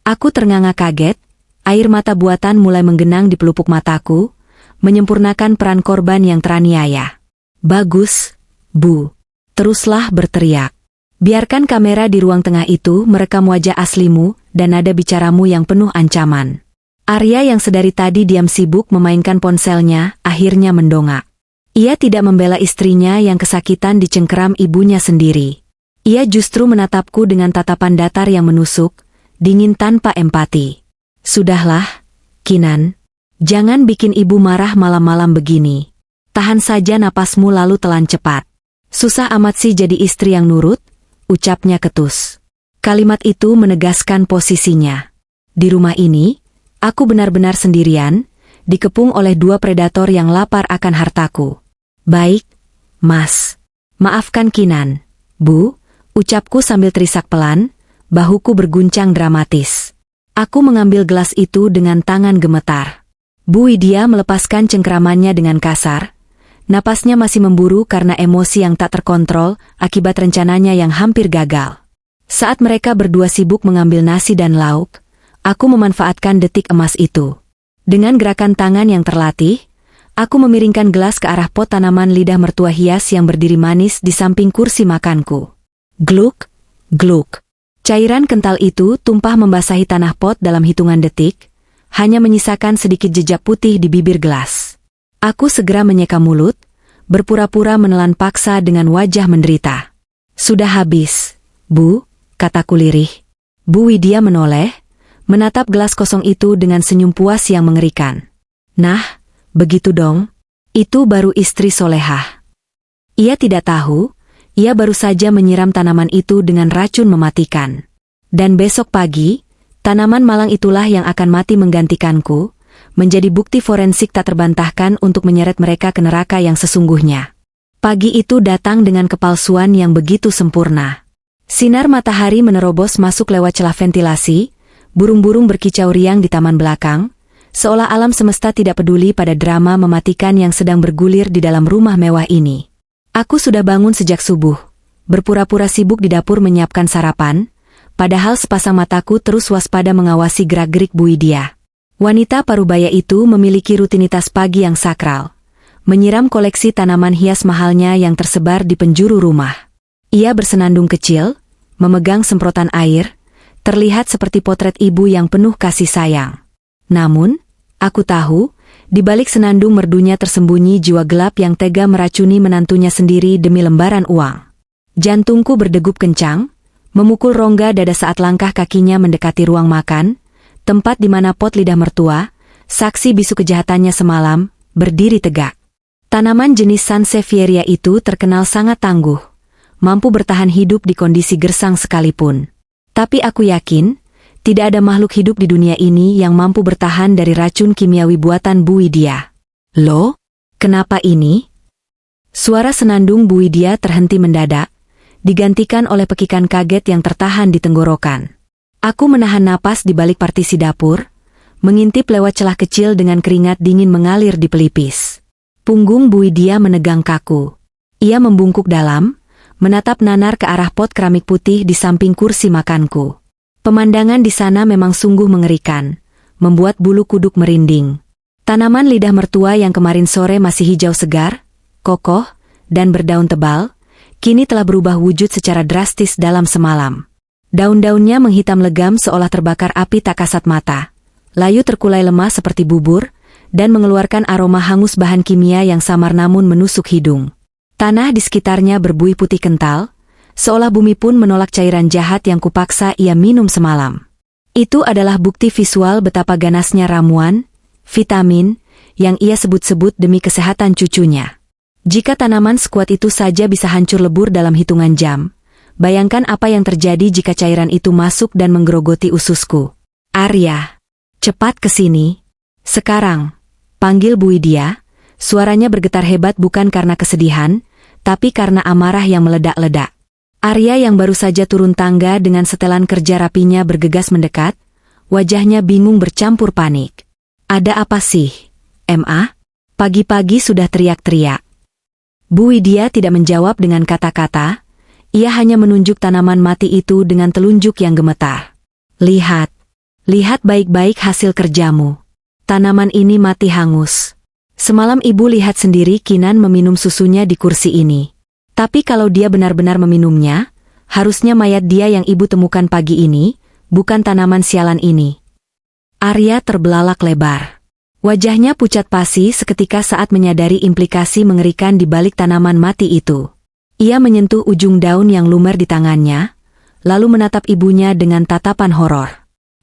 Aku ternganga kaget, air mata buatan mulai menggenang di pelupuk mataku, menyempurnakan peran korban yang teraniaya. Bagus, Bu. Teruslah berteriak. Biarkan kamera di ruang tengah itu merekam wajah aslimu dan nada bicaramu yang penuh ancaman. Arya yang sedari tadi diam sibuk memainkan ponselnya, akhirnya mendongak. Ia tidak membela istrinya yang kesakitan dicengkeram ibunya sendiri. Ia justru menatapku dengan tatapan datar yang menusuk, dingin tanpa empati. Sudahlah, Kinan. Jangan bikin ibu marah malam-malam begini. Tahan saja napasmu lalu telan cepat. Susah amat sih jadi istri yang nurut, ucapnya ketus. Kalimat itu menegaskan posisinya. Di rumah ini, aku benar-benar sendirian, dikepung oleh dua predator yang lapar akan hartaku. Baik, Mas. Maafkan Kinan, Bu, ucapku sambil terisak pelan, bahuku berguncang dramatis. Aku mengambil gelas itu dengan tangan gemetar. Bu Widya melepaskan cengkeramannya dengan kasar. Napasnya masih memburu karena emosi yang tak terkontrol akibat rencananya yang hampir gagal. Saat mereka berdua sibuk mengambil nasi dan lauk, aku memanfaatkan detik emas itu. Dengan gerakan tangan yang terlatih, aku memiringkan gelas ke arah pot tanaman lidah mertua hias yang berdiri manis di samping kursi makanku. Gluk, gluk. Cairan kental itu tumpah membasahi tanah pot dalam hitungan detik, hanya menyisakan sedikit jejak putih di bibir gelas. Aku segera menyeka mulut, berpura-pura menelan paksa dengan wajah menderita. Sudah habis, Bu, kataku lirih. Bu Widya menoleh, menatap gelas kosong itu dengan senyum puas yang mengerikan. Nah, begitu dong. Itu baru istri solehah. Ia tidak tahu, ia baru saja menyiram tanaman itu dengan racun mematikan. Dan besok pagi, tanaman malang itulah yang akan mati menggantikanku, menjadi bukti forensik tak terbantahkan untuk menyeret mereka ke neraka yang sesungguhnya. Pagi itu datang dengan kepalsuan yang begitu sempurna. Sinar matahari menerobos masuk lewat celah ventilasi, burung-burung berkicau riang di taman belakang, seolah alam semesta tidak peduli pada drama mematikan yang sedang bergulir di dalam rumah mewah ini. Aku sudah bangun sejak subuh, berpura-pura sibuk di dapur menyiapkan sarapan, padahal sepasang mataku terus waspada mengawasi gerak-gerik Bu Widya. Wanita parubaya itu memiliki rutinitas pagi yang sakral, menyiram koleksi tanaman hias mahalnya yang tersebar di penjuru rumah. Ia bersenandung kecil, memegang semprotan air, terlihat seperti potret ibu yang penuh kasih sayang. Namun, aku tahu, di balik senandung merdunya tersembunyi jiwa gelap yang tega meracuni menantunya sendiri demi lembaran uang. Jantungku berdegup kencang, memukul rongga dada saat langkah kakinya mendekati ruang makan, tempat di mana pot lidah mertua, saksi bisu kejahatannya semalam, berdiri tegak. Tanaman jenis Sansevieria itu terkenal sangat tangguh, mampu bertahan hidup di kondisi gersang sekalipun. Tapi aku yakin, tidak ada makhluk hidup di dunia ini yang mampu bertahan dari racun kimiawi buatan Bu Widya. Loh, kenapa ini? Suara senandung Bu Widya terhenti mendadak, digantikan oleh pekikan kaget yang tertahan di tenggorokan. Aku menahan napas di balik partisi dapur, mengintip lewat celah kecil dengan keringat dingin mengalir di pelipis. Punggung Bu Widya menegang kaku. Ia membungkuk dalam, menatap nanar ke arah pot keramik putih di samping kursi makanku. Pemandangan di sana memang sungguh mengerikan, membuat bulu kuduk merinding. Tanaman lidah mertua yang kemarin sore masih hijau segar, kokoh, dan berdaun tebal, kini telah berubah wujud secara drastis dalam semalam. Daun-daunnya menghitam legam seolah terbakar api tak kasat mata. Layu terkulai lemah seperti bubur, dan mengeluarkan aroma hangus bahan kimia yang samar namun menusuk hidung. Tanah di sekitarnya berbuih putih kental, seolah bumi pun menolak cairan jahat yang kupaksa ia minum semalam. Itu adalah bukti visual betapa ganasnya ramuan, vitamin, yang ia sebut-sebut demi kesehatan cucunya. Jika tanaman sekuat itu saja bisa hancur lebur dalam hitungan jam, bayangkan apa yang terjadi jika cairan itu masuk dan menggerogoti ususku. Arya, cepat ke sini. Sekarang, panggil Bu Widya. Suaranya bergetar hebat bukan karena kesedihan, tapi karena amarah yang meledak-ledak. Arya yang baru saja turun tangga dengan setelan kerja rapinya bergegas mendekat, wajahnya bingung bercampur panik. Ada apa sih, Ma? Pagi-pagi sudah teriak-teriak. Bu Widya tidak menjawab dengan kata-kata, ia hanya menunjuk tanaman mati itu dengan telunjuk yang gemetar. Lihat baik-baik hasil kerjamu. Tanaman ini mati hangus. Semalam ibu lihat sendiri Kinan meminum susunya di kursi ini. Tapi kalau dia benar-benar meminumnya, harusnya mayat dia yang ibu temukan pagi ini, bukan tanaman sialan ini. Arya terbelalak lebar. Wajahnya pucat pasi seketika saat menyadari implikasi mengerikan di balik tanaman mati itu. Ia menyentuh ujung daun yang lumer di tangannya, lalu menatap ibunya dengan tatapan horor.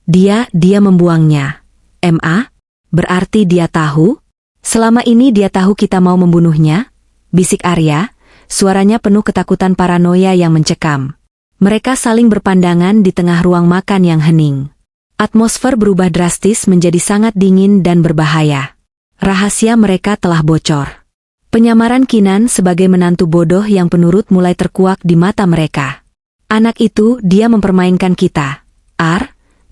Dia membuangnya. Ma, berarti dia tahu? Selama ini dia tahu kita mau membunuhnya? Bisik Arya. Suaranya penuh ketakutan paranoia yang mencekam. Mereka saling berpandangan di tengah ruang makan yang hening. Atmosfer berubah drastis menjadi sangat dingin dan berbahaya. Rahasia mereka telah bocor. Penyamaran Kinan sebagai menantu bodoh yang penurut mulai terkuak di mata mereka. Anak itu dia mempermainkan kita.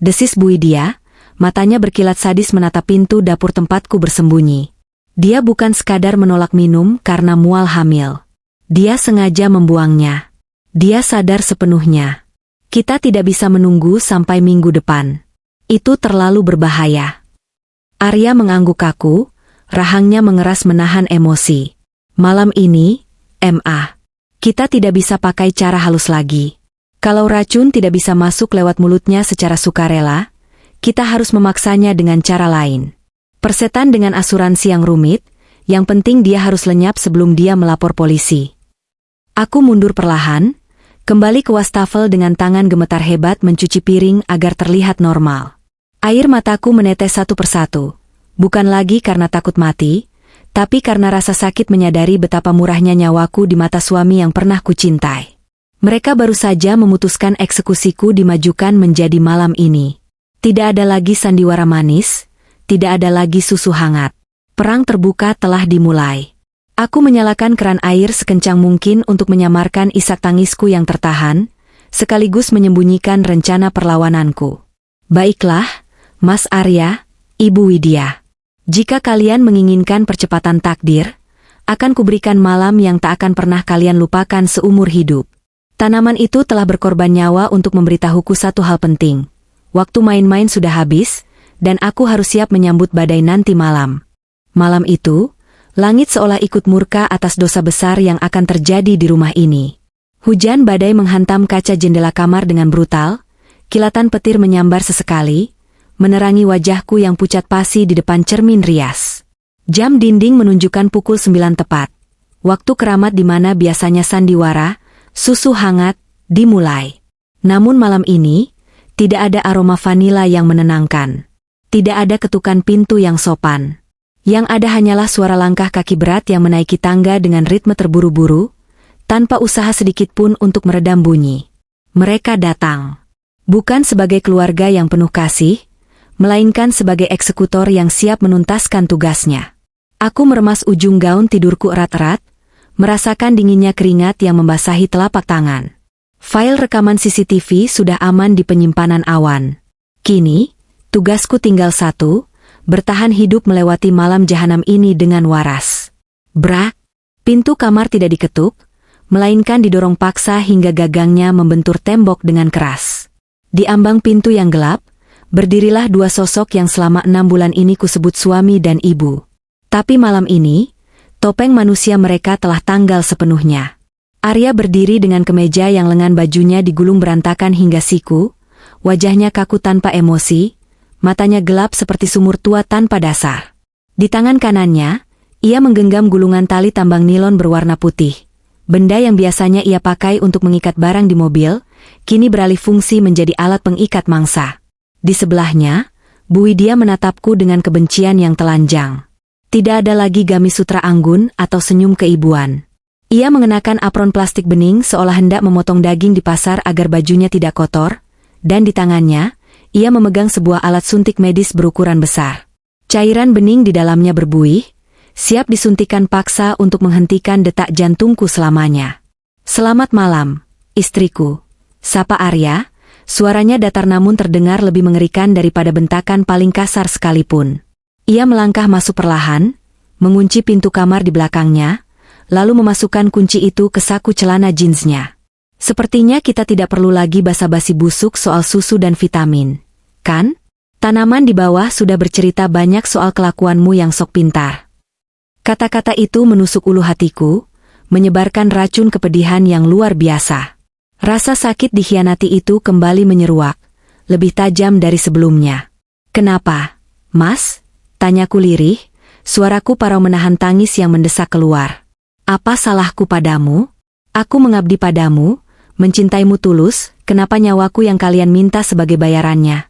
Desis Bu Widya, matanya berkilat sadis menatap pintu dapur tempatku bersembunyi. Dia bukan sekadar menolak minum karena mual hamil. Dia sengaja membuangnya. Dia sadar sepenuhnya. Kita tidak bisa menunggu sampai minggu depan. Itu terlalu berbahaya. Arya mengangguk kaku, rahangnya mengeras menahan emosi. Malam ini, Ma. Kita tidak bisa pakai cara halus lagi. Kalau racun tidak bisa masuk lewat mulutnya secara sukarela, kita harus memaksanya dengan cara lain. Persetan dengan asuransi yang rumit, yang penting dia harus lenyap sebelum dia melapor polisi. Aku mundur perlahan, kembali ke wastafel dengan tangan gemetar hebat mencuci piring agar terlihat normal. Air mataku menetes satu persatu, bukan lagi karena takut mati, tapi karena rasa sakit menyadari betapa murahnya nyawaku di mata suami yang pernah kucintai. Mereka baru saja memutuskan eksekusiku dimajukan menjadi malam ini. Tidak ada lagi sandiwara manis, tidak ada lagi susu hangat. Perang terbuka telah dimulai. Aku menyalakan keran air sekencang mungkin untuk menyamarkan isak tangisku yang tertahan, sekaligus menyembunyikan rencana perlawananku. Baiklah, Mas Arya, Ibu Widya. Jika kalian menginginkan percepatan takdir, akan kuberikan malam yang tak akan pernah kalian lupakan seumur hidup. Tanaman itu telah berkorban nyawa untuk memberitahuku satu hal penting. Waktu main-main sudah habis, dan aku harus siap menyambut badai nanti malam. Malam itu, langit seolah ikut murka atas dosa besar yang akan terjadi di rumah ini. Hujan badai menghantam kaca jendela kamar dengan brutal, kilatan petir menyambar sesekali, menerangi wajahku yang pucat pasi di depan cermin rias. Jam dinding menunjukkan pukul 9 tepat. Waktu keramat di mana biasanya sandiwara, susu hangat, dimulai. Namun malam ini, tidak ada aroma vanila yang menenangkan. Tidak ada ketukan pintu yang sopan. Yang ada hanyalah suara langkah kaki berat yang menaiki tangga dengan ritme terburu-buru, tanpa usaha sedikit pun untuk meredam bunyi. Mereka datang. Bukan sebagai keluarga yang penuh kasih, melainkan sebagai eksekutor yang siap menuntaskan tugasnya. Aku meremas ujung gaun tidurku erat-erat, merasakan dinginnya keringat yang membasahi telapak tangan. File rekaman CCTV sudah aman di penyimpanan awan. Kini, tugasku tinggal satu, bertahan hidup melewati malam jahanam ini dengan waras. Brak! Pintu kamar tidak diketuk, melainkan didorong paksa hingga gagangnya membentur tembok dengan keras. Di ambang pintu yang gelap, berdirilah dua sosok yang selama 6 bulan ini kusebut suami dan ibu. Tapi malam ini, topeng manusia mereka telah tanggal sepenuhnya. Arya berdiri dengan kemeja yang lengan bajunya digulung berantakan hingga siku, wajahnya kaku tanpa emosi, matanya gelap seperti sumur tua tanpa dasar. Di tangan kanannya, ia menggenggam gulungan tali tambang nilon berwarna putih. Benda yang biasanya ia pakai untuk mengikat barang di mobil, kini beralih fungsi menjadi alat pengikat mangsa. Di sebelahnya, Bu Widya menatapku dengan kebencian yang telanjang. Tidak ada lagi gamis sutra anggun atau senyum keibuan. Ia mengenakan apron plastik bening seolah hendak memotong daging di pasar agar bajunya tidak kotor, dan di tangannya, ia memegang sebuah alat suntik medis berukuran besar. Cairan bening di dalamnya berbuih, siap disuntikan paksa untuk menghentikan detak jantungku selamanya. Selamat malam, istriku. Sapa Arya, suaranya datar namun terdengar lebih mengerikan daripada bentakan paling kasar sekalipun. Ia melangkah masuk perlahan, mengunci pintu kamar di belakangnya, lalu memasukkan kunci itu ke saku celana jeansnya. Sepertinya kita tidak perlu lagi basa-basi busuk soal susu dan vitamin, kan? Tanaman di bawah sudah bercerita banyak soal kelakuanmu yang sok pintar. Kata-kata itu menusuk ulu hatiku, menyebarkan racun kepedihan yang luar biasa. Rasa sakit dikhianati itu kembali menyeruak, lebih tajam dari sebelumnya. Kenapa, Mas? Tanyaku lirih, suaraku parau menahan tangis yang mendesak keluar. Apa salahku padamu? Aku mengabdi padamu, mencintaimu tulus, kenapa nyawaku yang kalian minta sebagai bayarannya?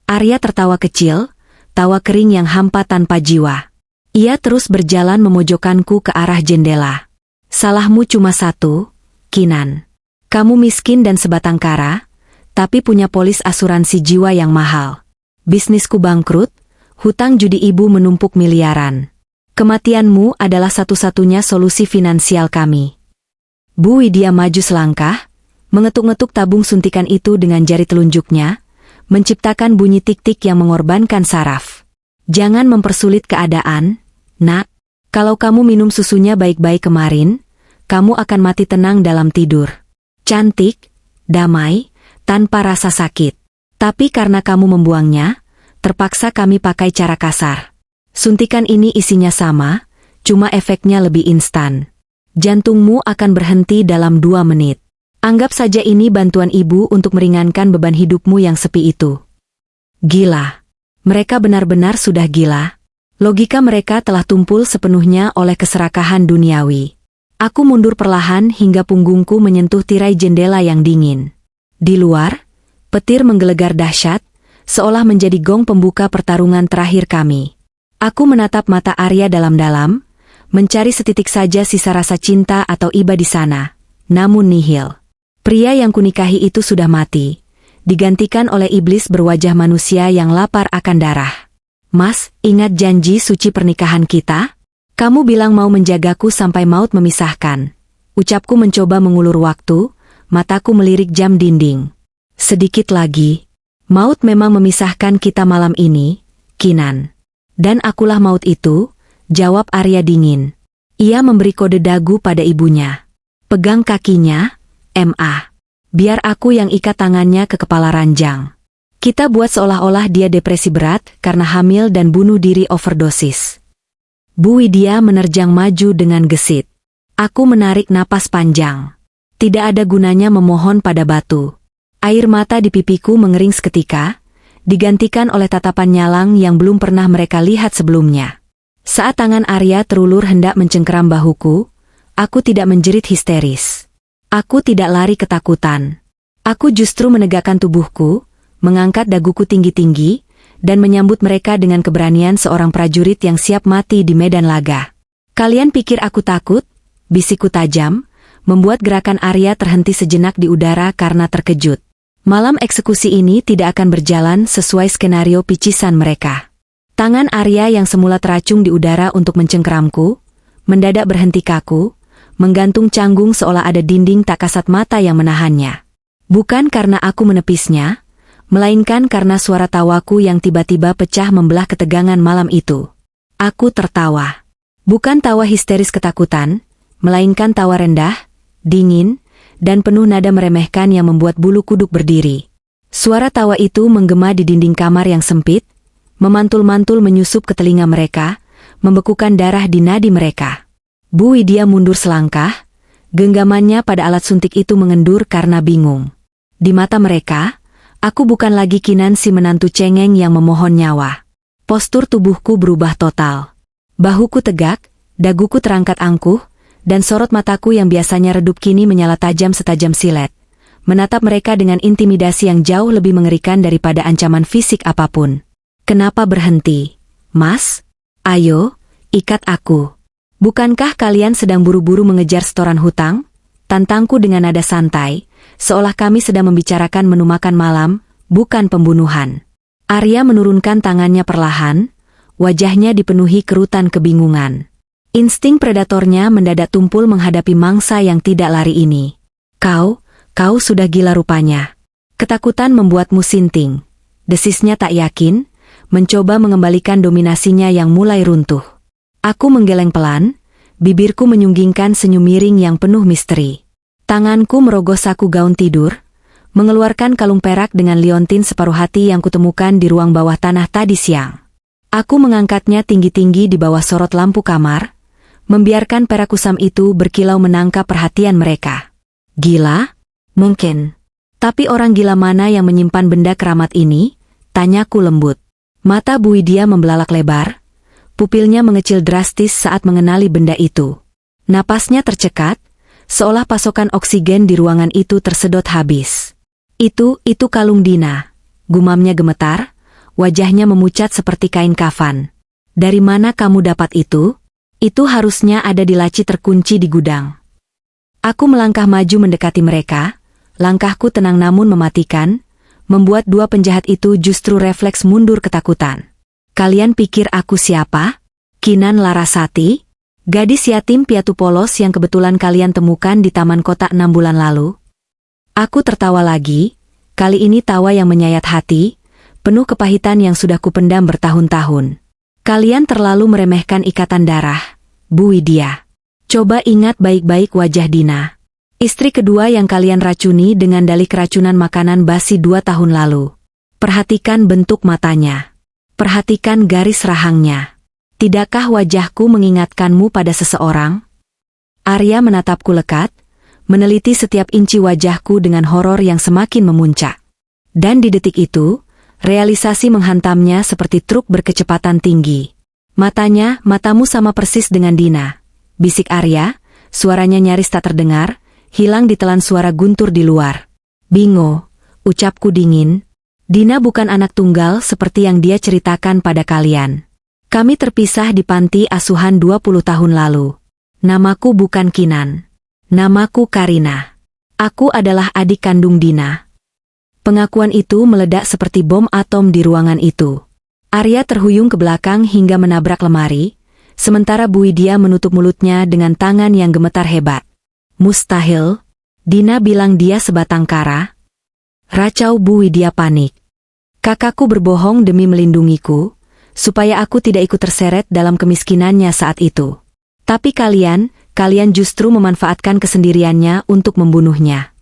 Arya tertawa kecil, tawa kering yang hampa tanpa jiwa. Ia terus berjalan memojokkanku ke arah jendela. Salahmu cuma satu, Kinan. Kamu miskin dan sebatang kara, tapi punya polis asuransi jiwa yang mahal. Bisnisku bangkrut, hutang judi ibu menumpuk miliaran. Kematianmu adalah satu-satunya solusi finansial kami. Bu Widya maju selangkah, mengetuk-ngetuk tabung suntikan itu dengan jari telunjuknya, menciptakan bunyi tik-tik yang mengorbankan saraf. Jangan mempersulit keadaan, nak. Kalau kamu minum susunya baik-baik kemarin, kamu akan mati tenang dalam tidur. Cantik, damai, tanpa rasa sakit. Tapi karena kamu membuangnya, terpaksa kami pakai cara kasar. Suntikan ini isinya sama, cuma efeknya lebih instan. Jantungmu akan berhenti dalam 2 menit. Anggap saja ini bantuan ibu untuk meringankan beban hidupmu yang sepi itu. Gila. Mereka benar-benar sudah gila. Logika mereka telah tumpul sepenuhnya oleh keserakahan duniawi. Aku mundur perlahan hingga punggungku menyentuh tirai jendela yang dingin. Di luar, petir menggelegar dahsyat, seolah menjadi gong pembuka pertarungan terakhir kami. Aku menatap mata Arya dalam-dalam, mencari setitik saja sisa rasa cinta atau iba di sana, namun nihil. Pria yang kunikahi itu sudah mati, digantikan oleh iblis berwajah manusia yang lapar akan darah. Mas, ingat janji suci pernikahan kita? Kamu bilang mau menjagaku sampai maut memisahkan. Ucapku mencoba mengulur waktu, mataku melirik jam dinding. Sedikit lagi. Maut memang memisahkan kita malam ini, Kinan. Dan akulah maut itu, jawab Arya dingin. Ia memberi kode dagu pada ibunya. Pegang kakinya, Ma. Biar aku yang ikat tangannya ke kepala ranjang. Kita buat seolah-olah dia depresi berat karena hamil dan bunuh diri overdosis. Bu Widya menerjang maju dengan gesit. Aku menarik napas panjang. Tidak ada gunanya memohon pada batu. Air mata di pipiku mengering seketika, digantikan oleh tatapan nyalang yang belum pernah mereka lihat sebelumnya. Saat tangan Arya terulur hendak mencengkeram bahuku, aku tidak menjerit histeris. Aku tidak lari ketakutan. Aku justru menegakkan tubuhku, mengangkat daguku tinggi-tinggi, dan menyambut mereka dengan keberanian seorang prajurit yang siap mati di medan laga. Kalian pikir aku takut? Bisikku tajam, membuat gerakan Arya terhenti sejenak di udara karena terkejut. Malam eksekusi ini tidak akan berjalan sesuai skenario picisan mereka. Tangan Arya yang semula teracung di udara untuk mencengkeramku, mendadak berhenti kaku, menggantung canggung seolah ada dinding tak kasat mata yang menahannya. Bukan karena aku menepisnya, melainkan karena suara tawaku yang tiba-tiba pecah membelah ketegangan malam itu. Aku tertawa. Bukan tawa histeris ketakutan, melainkan tawa rendah, dingin, dan penuh nada meremehkan yang membuat bulu kuduk berdiri. Suara tawa itu menggema di dinding kamar yang sempit, memantul-mantul menyusup ke telinga mereka, membekukan darah di nadi mereka. Bu Widya mundur selangkah, genggamannya pada alat suntik itu mengendur karena bingung. Di mata mereka, aku bukan lagi Kinan si menantu cengeng yang memohon nyawa. Postur tubuhku berubah total. Bahuku tegak, daguku terangkat angkuh, dan sorot mataku yang biasanya redup kini menyala tajam setajam silet. Menatap mereka dengan intimidasi yang jauh lebih mengerikan daripada ancaman fisik apapun. Kenapa berhenti? Mas? Ayo, ikat aku. Bukankah kalian sedang buru-buru mengejar setoran hutang? Tantangku dengan nada santai, seolah kami sedang membicarakan menu makan malam, bukan pembunuhan. Arya menurunkan tangannya perlahan, wajahnya dipenuhi kerutan kebingungan. Insting predatornya mendadak tumpul menghadapi mangsa yang tidak lari ini. Kau sudah gila rupanya. Ketakutan membuatmu sinting. Desisnya tak yakin, mencoba mengembalikan dominasinya yang mulai runtuh. Aku menggeleng pelan, bibirku menyunggingkan senyum miring yang penuh misteri. Tanganku merogoh saku gaun tidur, mengeluarkan kalung perak dengan liontin separuh hati yang kutemukan di ruang bawah tanah tadi siang. Aku mengangkatnya tinggi-tinggi di bawah sorot lampu kamar, membiarkan perak kusam itu berkilau menangkap perhatian mereka. Gila? Mungkin. Tapi orang gila mana yang menyimpan benda keramat ini? Tanyaku lembut. Mata Bu Widya membelalak lebar, pupilnya mengecil drastis saat mengenali benda itu. Napasnya tercekat, seolah pasokan oksigen di ruangan itu tersedot habis. Itu kalung Dina. Gumamnya gemetar, wajahnya memucat seperti kain kafan. Dari mana kamu dapat itu? Itu harusnya ada di laci terkunci di gudang. Aku melangkah maju mendekati mereka, langkahku tenang namun mematikan, membuat dua penjahat itu justru refleks mundur ketakutan. Kalian pikir aku siapa? Kinan Larasati? Gadis yatim piatu polos yang kebetulan kalian temukan di taman kota 6 bulan lalu? Aku tertawa lagi, Kali ini tawa yang menyayat hati, penuh kepahitan yang sudah kupendam bertahun-tahun. Kalian terlalu meremehkan ikatan darah, Bu Widya. Coba ingat baik-baik wajah Dina. Istri kedua yang kalian racuni dengan dalih keracunan makanan basi 2 tahun lalu. Perhatikan bentuk matanya. Perhatikan garis rahangnya. Tidakkah wajahku mengingatkanmu pada seseorang? Arya menatapku lekat, meneliti setiap inci wajahku dengan horor yang semakin memuncak. Dan di detik itu, realisasi menghantamnya seperti truk berkecepatan tinggi. Matamu sama persis dengan Dina. Bisik Arya, suaranya nyaris tak terdengar, hilang ditelan suara guntur di luar. Bingo, ucapku dingin. Dina bukan anak tunggal seperti yang dia ceritakan pada kalian. Kami terpisah di panti asuhan 20 tahun lalu. Namaku bukan Kinan. Namaku Karina. Aku adalah adik kandung Dina. Pengakuan itu meledak seperti bom atom di ruangan itu. Arya terhuyung ke belakang hingga menabrak lemari, sementara Bu Widya menutup mulutnya dengan tangan yang gemetar hebat. Mustahil. Dina bilang dia sebatang kara. Racau Bu Widya panik. Kakakku berbohong demi melindungiku, supaya aku tidak ikut terseret dalam kemiskinannya saat itu. Tapi kalian justru memanfaatkan kesendiriannya untuk membunuhnya.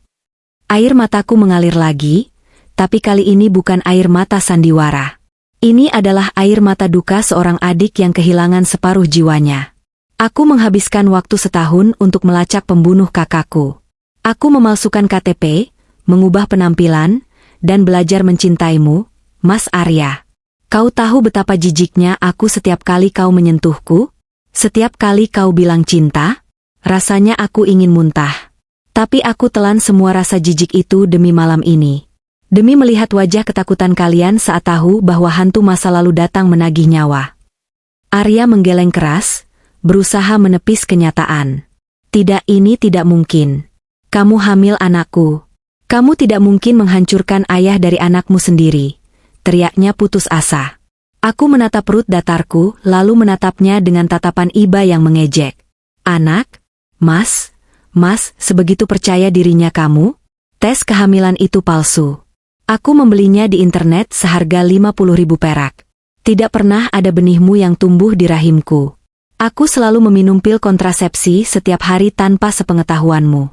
Air mataku mengalir lagi, tapi kali ini bukan air mata sandiwara. Ini adalah air mata duka seorang adik yang kehilangan separuh jiwanya. Aku menghabiskan waktu setahun untuk melacak pembunuh kakakku. Aku memalsukan KTP, mengubah penampilan, dan belajar mencintaimu, Mas Arya. Kau tahu betapa jijiknya aku setiap kali kau menyentuhku? Setiap kali kau bilang cinta? Rasanya aku ingin muntah. Tapi aku telan semua rasa jijik itu demi malam ini. Demi melihat wajah ketakutan kalian saat tahu bahwa hantu masa lalu datang menagih nyawa. Arya menggeleng keras, berusaha menepis kenyataan. Tidak, ini tidak mungkin. Kamu hamil anakku. Kamu tidak mungkin menghancurkan ayah dari anakmu sendiri. Teriaknya putus asa. Aku menatap perut datarku, lalu menatapnya dengan tatapan iba yang mengejek. Anak? Mas, sebegitu percaya dirinya kamu? Tes kehamilan itu palsu. Aku membelinya di internet seharga 50.000 perak. Tidak pernah ada benihmu yang tumbuh di rahimku. Aku selalu meminum pil kontrasepsi setiap hari tanpa sepengetahuanmu.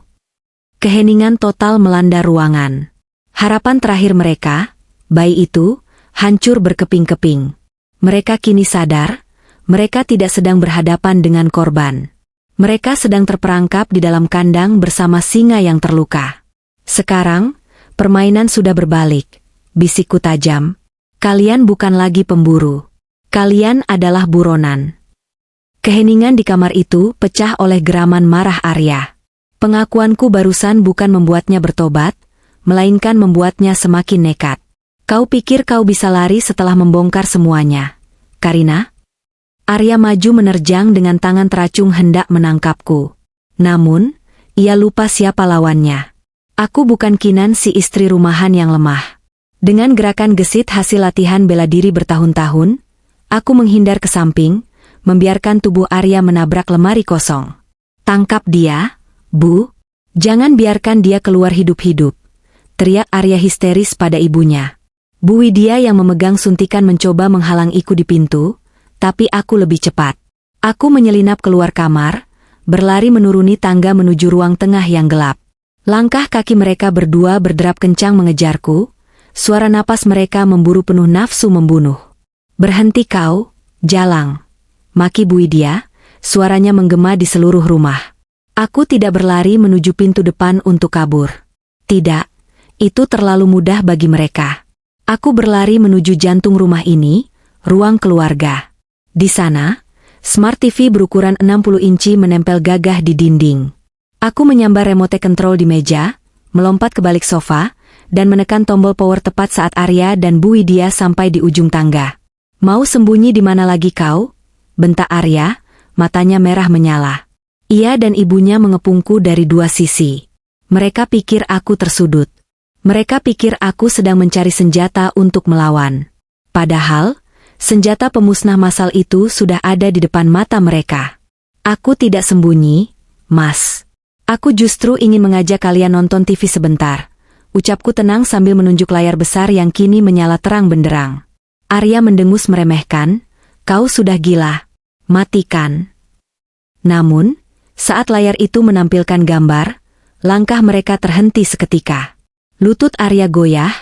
Keheningan total melanda ruangan. Harapan terakhir mereka, bayi itu, hancur berkeping-keping. Mereka kini sadar, mereka tidak sedang berhadapan dengan korban. Mereka sedang terperangkap di dalam kandang bersama singa yang terluka. Sekarang, permainan sudah berbalik. Bisikku tajam. Kalian bukan lagi pemburu. Kalian adalah buronan. Keheningan di kamar itu pecah oleh geraman marah Arya. Pengakuanku barusan bukan membuatnya bertobat, melainkan membuatnya semakin nekat. Kau pikir kau bisa lari setelah membongkar semuanya, Karina? Arya maju menerjang dengan tangan teracung hendak menangkapku. Namun, ia lupa siapa lawannya. Aku bukan Kinan, si istri rumahan yang lemah. Dengan gerakan gesit hasil latihan bela diri bertahun-tahun, aku menghindar ke samping, membiarkan tubuh Arya menabrak lemari kosong. Tangkap dia, Bu. Jangan biarkan dia keluar hidup-hidup. Teriak Arya histeris pada ibunya. Bu Widya yang memegang suntikan mencoba menghalangiku di pintu, tapi aku lebih cepat. Aku menyelinap keluar kamar, berlari menuruni tangga menuju ruang tengah yang gelap. Langkah kaki mereka berdua berderap kencang mengejarku, suara napas mereka memburu penuh nafsu membunuh. Berhenti kau, jalang. Maki Bu Widya, suaranya menggema di seluruh rumah. Aku tidak berlari menuju pintu depan untuk kabur. Tidak, itu terlalu mudah bagi mereka. Aku berlari menuju jantung rumah ini, ruang keluarga. Di sana, Smart TV berukuran 60 inci menempel gagah di dinding. Aku menyambar remote control di meja, melompat ke balik sofa, dan menekan tombol power tepat saat Arya dan Bu Widya sampai di ujung tangga. Mau sembunyi di mana lagi kau? Bentak Arya, matanya merah menyala. Ia dan ibunya mengepungku dari dua sisi. Mereka pikir aku tersudut. Mereka pikir aku sedang mencari senjata untuk melawan. Padahal, senjata pemusnah massal itu sudah ada di depan mata mereka. Aku tidak sembunyi, Mas. Aku justru ingin mengajak kalian nonton TV sebentar, ucapku tenang sambil menunjuk layar besar yang kini menyala terang benderang. Arya mendengus meremehkan, kau sudah gila. Matikan. Namun, saat layar itu menampilkan gambar, langkah mereka terhenti seketika. Lutut Arya goyah,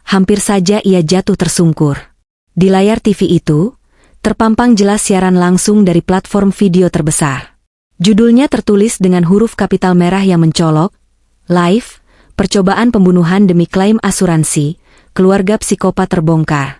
hampir saja ia jatuh tersungkur. Di layar TV itu, terpampang jelas siaran langsung dari platform video terbesar. Judulnya tertulis dengan huruf kapital merah yang mencolok, Live, percobaan pembunuhan demi klaim asuransi, keluarga psikopat terbongkar.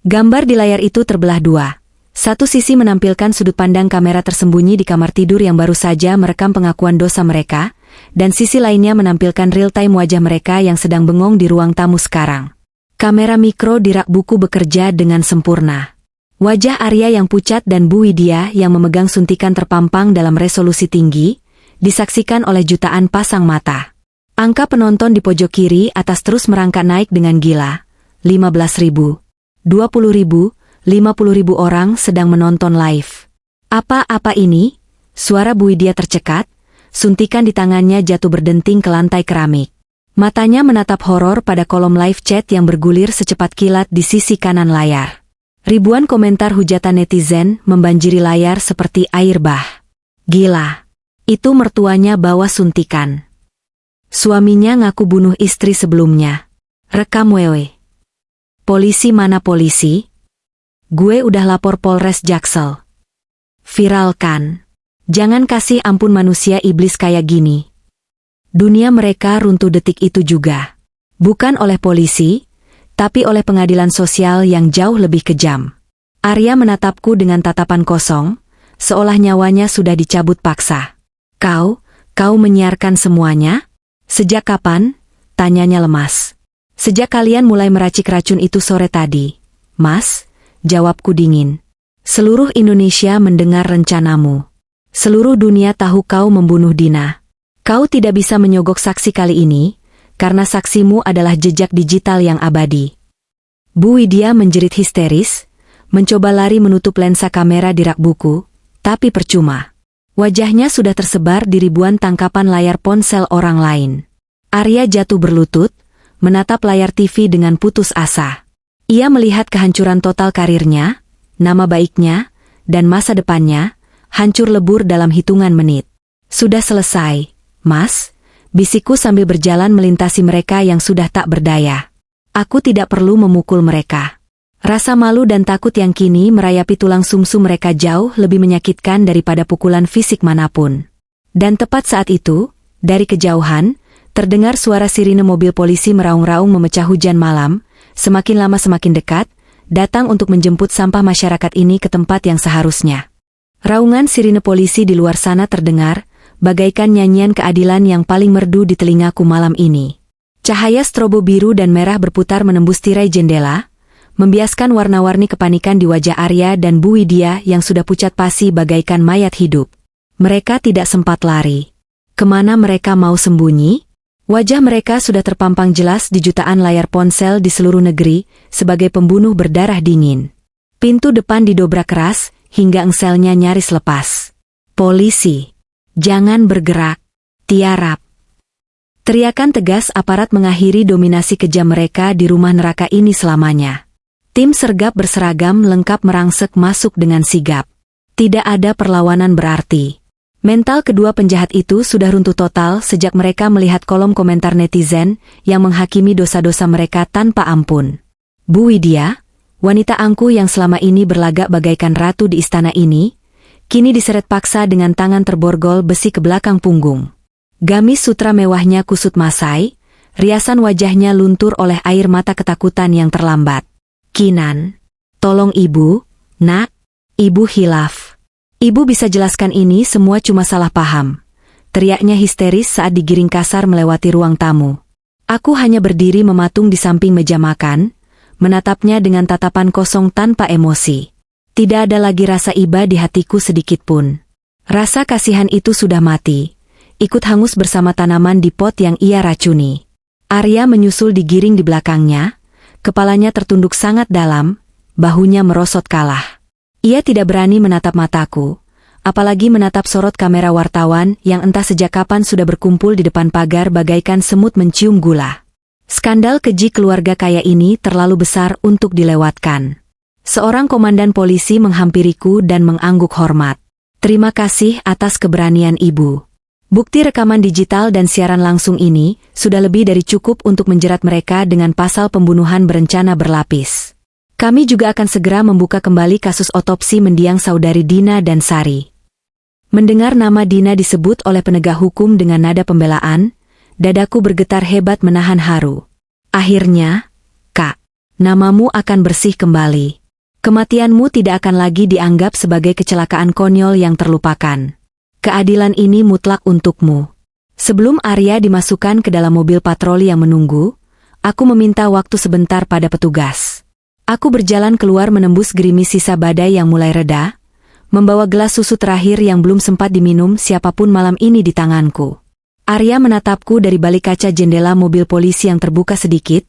Gambar di layar itu terbelah dua. Satu sisi menampilkan sudut pandang kamera tersembunyi di kamar tidur yang baru saja merekam pengakuan dosa mereka, dan sisi lainnya menampilkan real-time wajah mereka yang sedang bengong di ruang tamu sekarang. Kamera mikro di rak buku bekerja dengan sempurna. Wajah Arya yang pucat dan Bu Widya yang memegang suntikan terpampang dalam resolusi tinggi, disaksikan oleh jutaan pasang mata. Angka penonton di pojok kiri atas terus merangkak naik dengan gila. 15.000, 20.000, 50.000 orang sedang menonton live. Apa ini? Suara Bu Widya tercekat, suntikan di tangannya jatuh berdenting ke lantai keramik. Matanya menatap horor pada kolom live chat yang bergulir secepat kilat di sisi kanan layar. Ribuan komentar hujatan netizen membanjiri layar seperti air bah. Gila. Itu mertuanya bawa suntikan. Suaminya ngaku bunuh istri sebelumnya. Rekam wewe. Polisi mana polisi? Gue udah lapor Polres Jaksel. Viralkan. Jangan kasih ampun manusia iblis kayak gini. Dunia mereka runtuh detik itu juga. Bukan oleh polisi, tapi oleh pengadilan sosial yang jauh lebih kejam. Arya menatapku dengan tatapan kosong, seolah nyawanya sudah dicabut paksa. Kau menyiarkan semuanya? Sejak kapan? Tanyanya lemas. Sejak kalian mulai meracik racun itu sore tadi. Mas, jawabku dingin. Seluruh Indonesia mendengar rencanamu. Seluruh dunia tahu kau membunuh Dina. Kau tidak bisa menyogok saksi kali ini, karena saksimu adalah jejak digital yang abadi. Bu Widya menjerit histeris, mencoba lari menutup lensa kamera di rak buku, tapi percuma. Wajahnya sudah tersebar di ribuan tangkapan layar ponsel orang lain. Arya jatuh berlutut, menatap layar TV dengan putus asa. Ia melihat kehancuran total karirnya, nama baiknya, dan masa depannya, hancur lebur dalam hitungan menit. Sudah selesai, Mas, bisikku sambil berjalan melintasi mereka yang sudah tak berdaya. Aku tidak perlu memukul mereka. Rasa malu dan takut yang kini merayapi tulang sumsum mereka jauh lebih menyakitkan daripada pukulan fisik manapun. Dan tepat saat itu, dari kejauhan, terdengar suara sirine mobil polisi meraung-raung memecah hujan malam, semakin lama semakin dekat, datang untuk menjemput sampah masyarakat ini ke tempat yang seharusnya. Raungan sirine polisi di luar sana terdengar, bagaikan nyanyian keadilan yang paling merdu di telingaku malam ini. Cahaya strobo biru dan merah berputar menembus tirai jendela, membiaskan warna-warni kepanikan di wajah Arya dan Bu Widya yang sudah pucat pasi bagaikan mayat hidup. Mereka tidak sempat lari. Kemana mereka mau sembunyi? Wajah mereka sudah terpampang jelas di jutaan layar ponsel di seluruh negeri, sebagai pembunuh berdarah dingin. Pintu depan didobrak keras, hingga engselnya nyaris lepas. Polisi! Jangan bergerak! Tiarap! Teriakan tegas aparat mengakhiri dominasi kejam mereka di rumah neraka ini selamanya. Tim sergap berseragam lengkap merangsek masuk dengan sigap. Tidak ada perlawanan berarti. Mental kedua penjahat itu sudah runtuh total sejak mereka melihat kolom komentar netizen yang menghakimi dosa-dosa mereka tanpa ampun. Bu Widya, wanita angkuh yang selama ini berlagak bagaikan ratu di istana ini, kini diseret paksa dengan tangan terborgol besi ke belakang punggung. Gamis sutra mewahnya kusut masai, riasan wajahnya luntur oleh air mata ketakutan yang terlambat. Kinan, tolong ibu, nak, ibu hilaf. Ibu bisa jelaskan ini semua cuma salah paham. Teriaknya histeris saat digiring kasar melewati ruang tamu. Aku hanya berdiri mematung di samping meja makan, menatapnya dengan tatapan kosong tanpa emosi. Tidak ada lagi rasa iba di hatiku sedikitpun. Rasa kasihan itu sudah mati, ikut hangus bersama tanaman di pot yang ia racuni. Arya menyusul digiring di belakangnya, kepalanya tertunduk sangat dalam, bahunya merosot kalah. Ia tidak berani menatap mataku, apalagi menatap sorot kamera wartawan yang entah sejak kapan sudah berkumpul di depan pagar bagaikan semut mencium gula. Skandal keji keluarga kaya ini terlalu besar untuk dilewatkan. Seorang komandan polisi menghampiriku dan mengangguk hormat. Terima kasih atas keberanian Ibu. Bukti rekaman digital dan siaran langsung ini sudah lebih dari cukup untuk menjerat mereka dengan pasal pembunuhan berencana berlapis. Kami juga akan segera membuka kembali kasus otopsi mendiang saudari Dina dan Sari. Mendengar nama Dina disebut oleh penegak hukum dengan nada pembelaan, dadaku bergetar hebat menahan haru. Akhirnya, Kak, namamu akan bersih kembali. Kematianmu tidak akan lagi dianggap sebagai kecelakaan konyol yang terlupakan. Keadilan ini mutlak untukmu. Sebelum Arya dimasukkan ke dalam mobil patroli yang menunggu, aku meminta waktu sebentar pada petugas. Aku berjalan keluar menembus gerimis sisa badai yang mulai reda, membawa gelas susu terakhir yang belum sempat diminum siapapun malam ini di tanganku. Arya menatapku dari balik kaca jendela mobil polisi yang terbuka sedikit,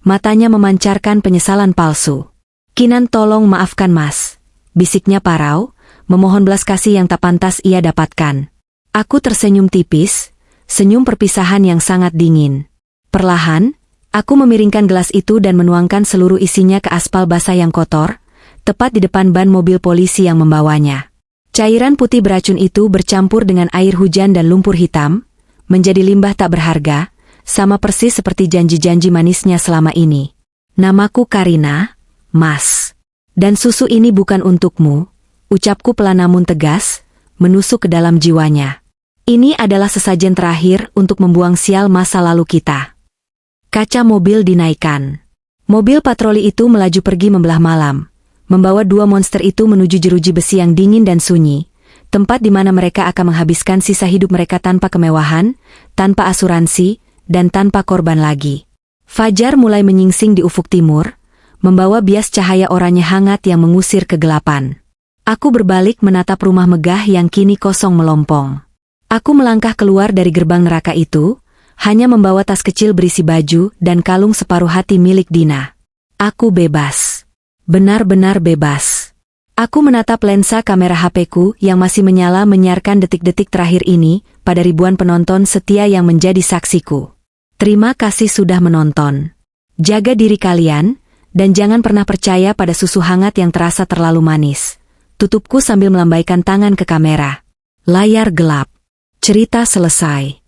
matanya memancarkan penyesalan palsu. Kinan, tolong maafkan Mas, bisiknya parau, memohon belas kasih yang tak pantas ia dapatkan. Aku tersenyum tipis, senyum perpisahan yang sangat dingin. Perlahan, aku memiringkan gelas itu dan menuangkan seluruh isinya ke aspal basah yang kotor, tepat di depan ban mobil polisi yang membawanya. Cairan putih beracun itu bercampur dengan air hujan dan lumpur hitam, menjadi limbah tak berharga, sama persis seperti janji-janji manisnya selama ini. Namaku Karina, Mas. Dan susu ini bukan untukmu, ucapku pelan namun tegas, menusuk ke dalam jiwanya. Ini adalah sesajen terakhir untuk membuang sial masa lalu kita. Kaca mobil dinaikkan. Mobil patroli itu melaju pergi membelah malam, membawa dua monster itu menuju jeruji besi yang dingin dan sunyi, tempat di mana mereka akan menghabiskan sisa hidup mereka tanpa kemewahan, tanpa asuransi, dan tanpa korban lagi. Fajar mulai menyingsing di ufuk timur, membawa bias cahaya oranye hangat yang mengusir kegelapan. Aku berbalik menatap rumah megah yang kini kosong melompong. Aku melangkah keluar dari gerbang neraka itu, hanya membawa tas kecil berisi baju dan kalung separuh hati milik Dina. Aku bebas. Benar-benar bebas. Aku menatap lensa kamera HP-ku yang masih menyala menyiarkan detik-detik terakhir ini pada ribuan penonton setia yang menjadi saksiku. Terima kasih sudah menonton. Jaga diri kalian, dan jangan pernah percaya pada susu hangat yang terasa terlalu manis. Tutupku sambil melambaikan tangan ke kamera. Layar gelap. Cerita selesai.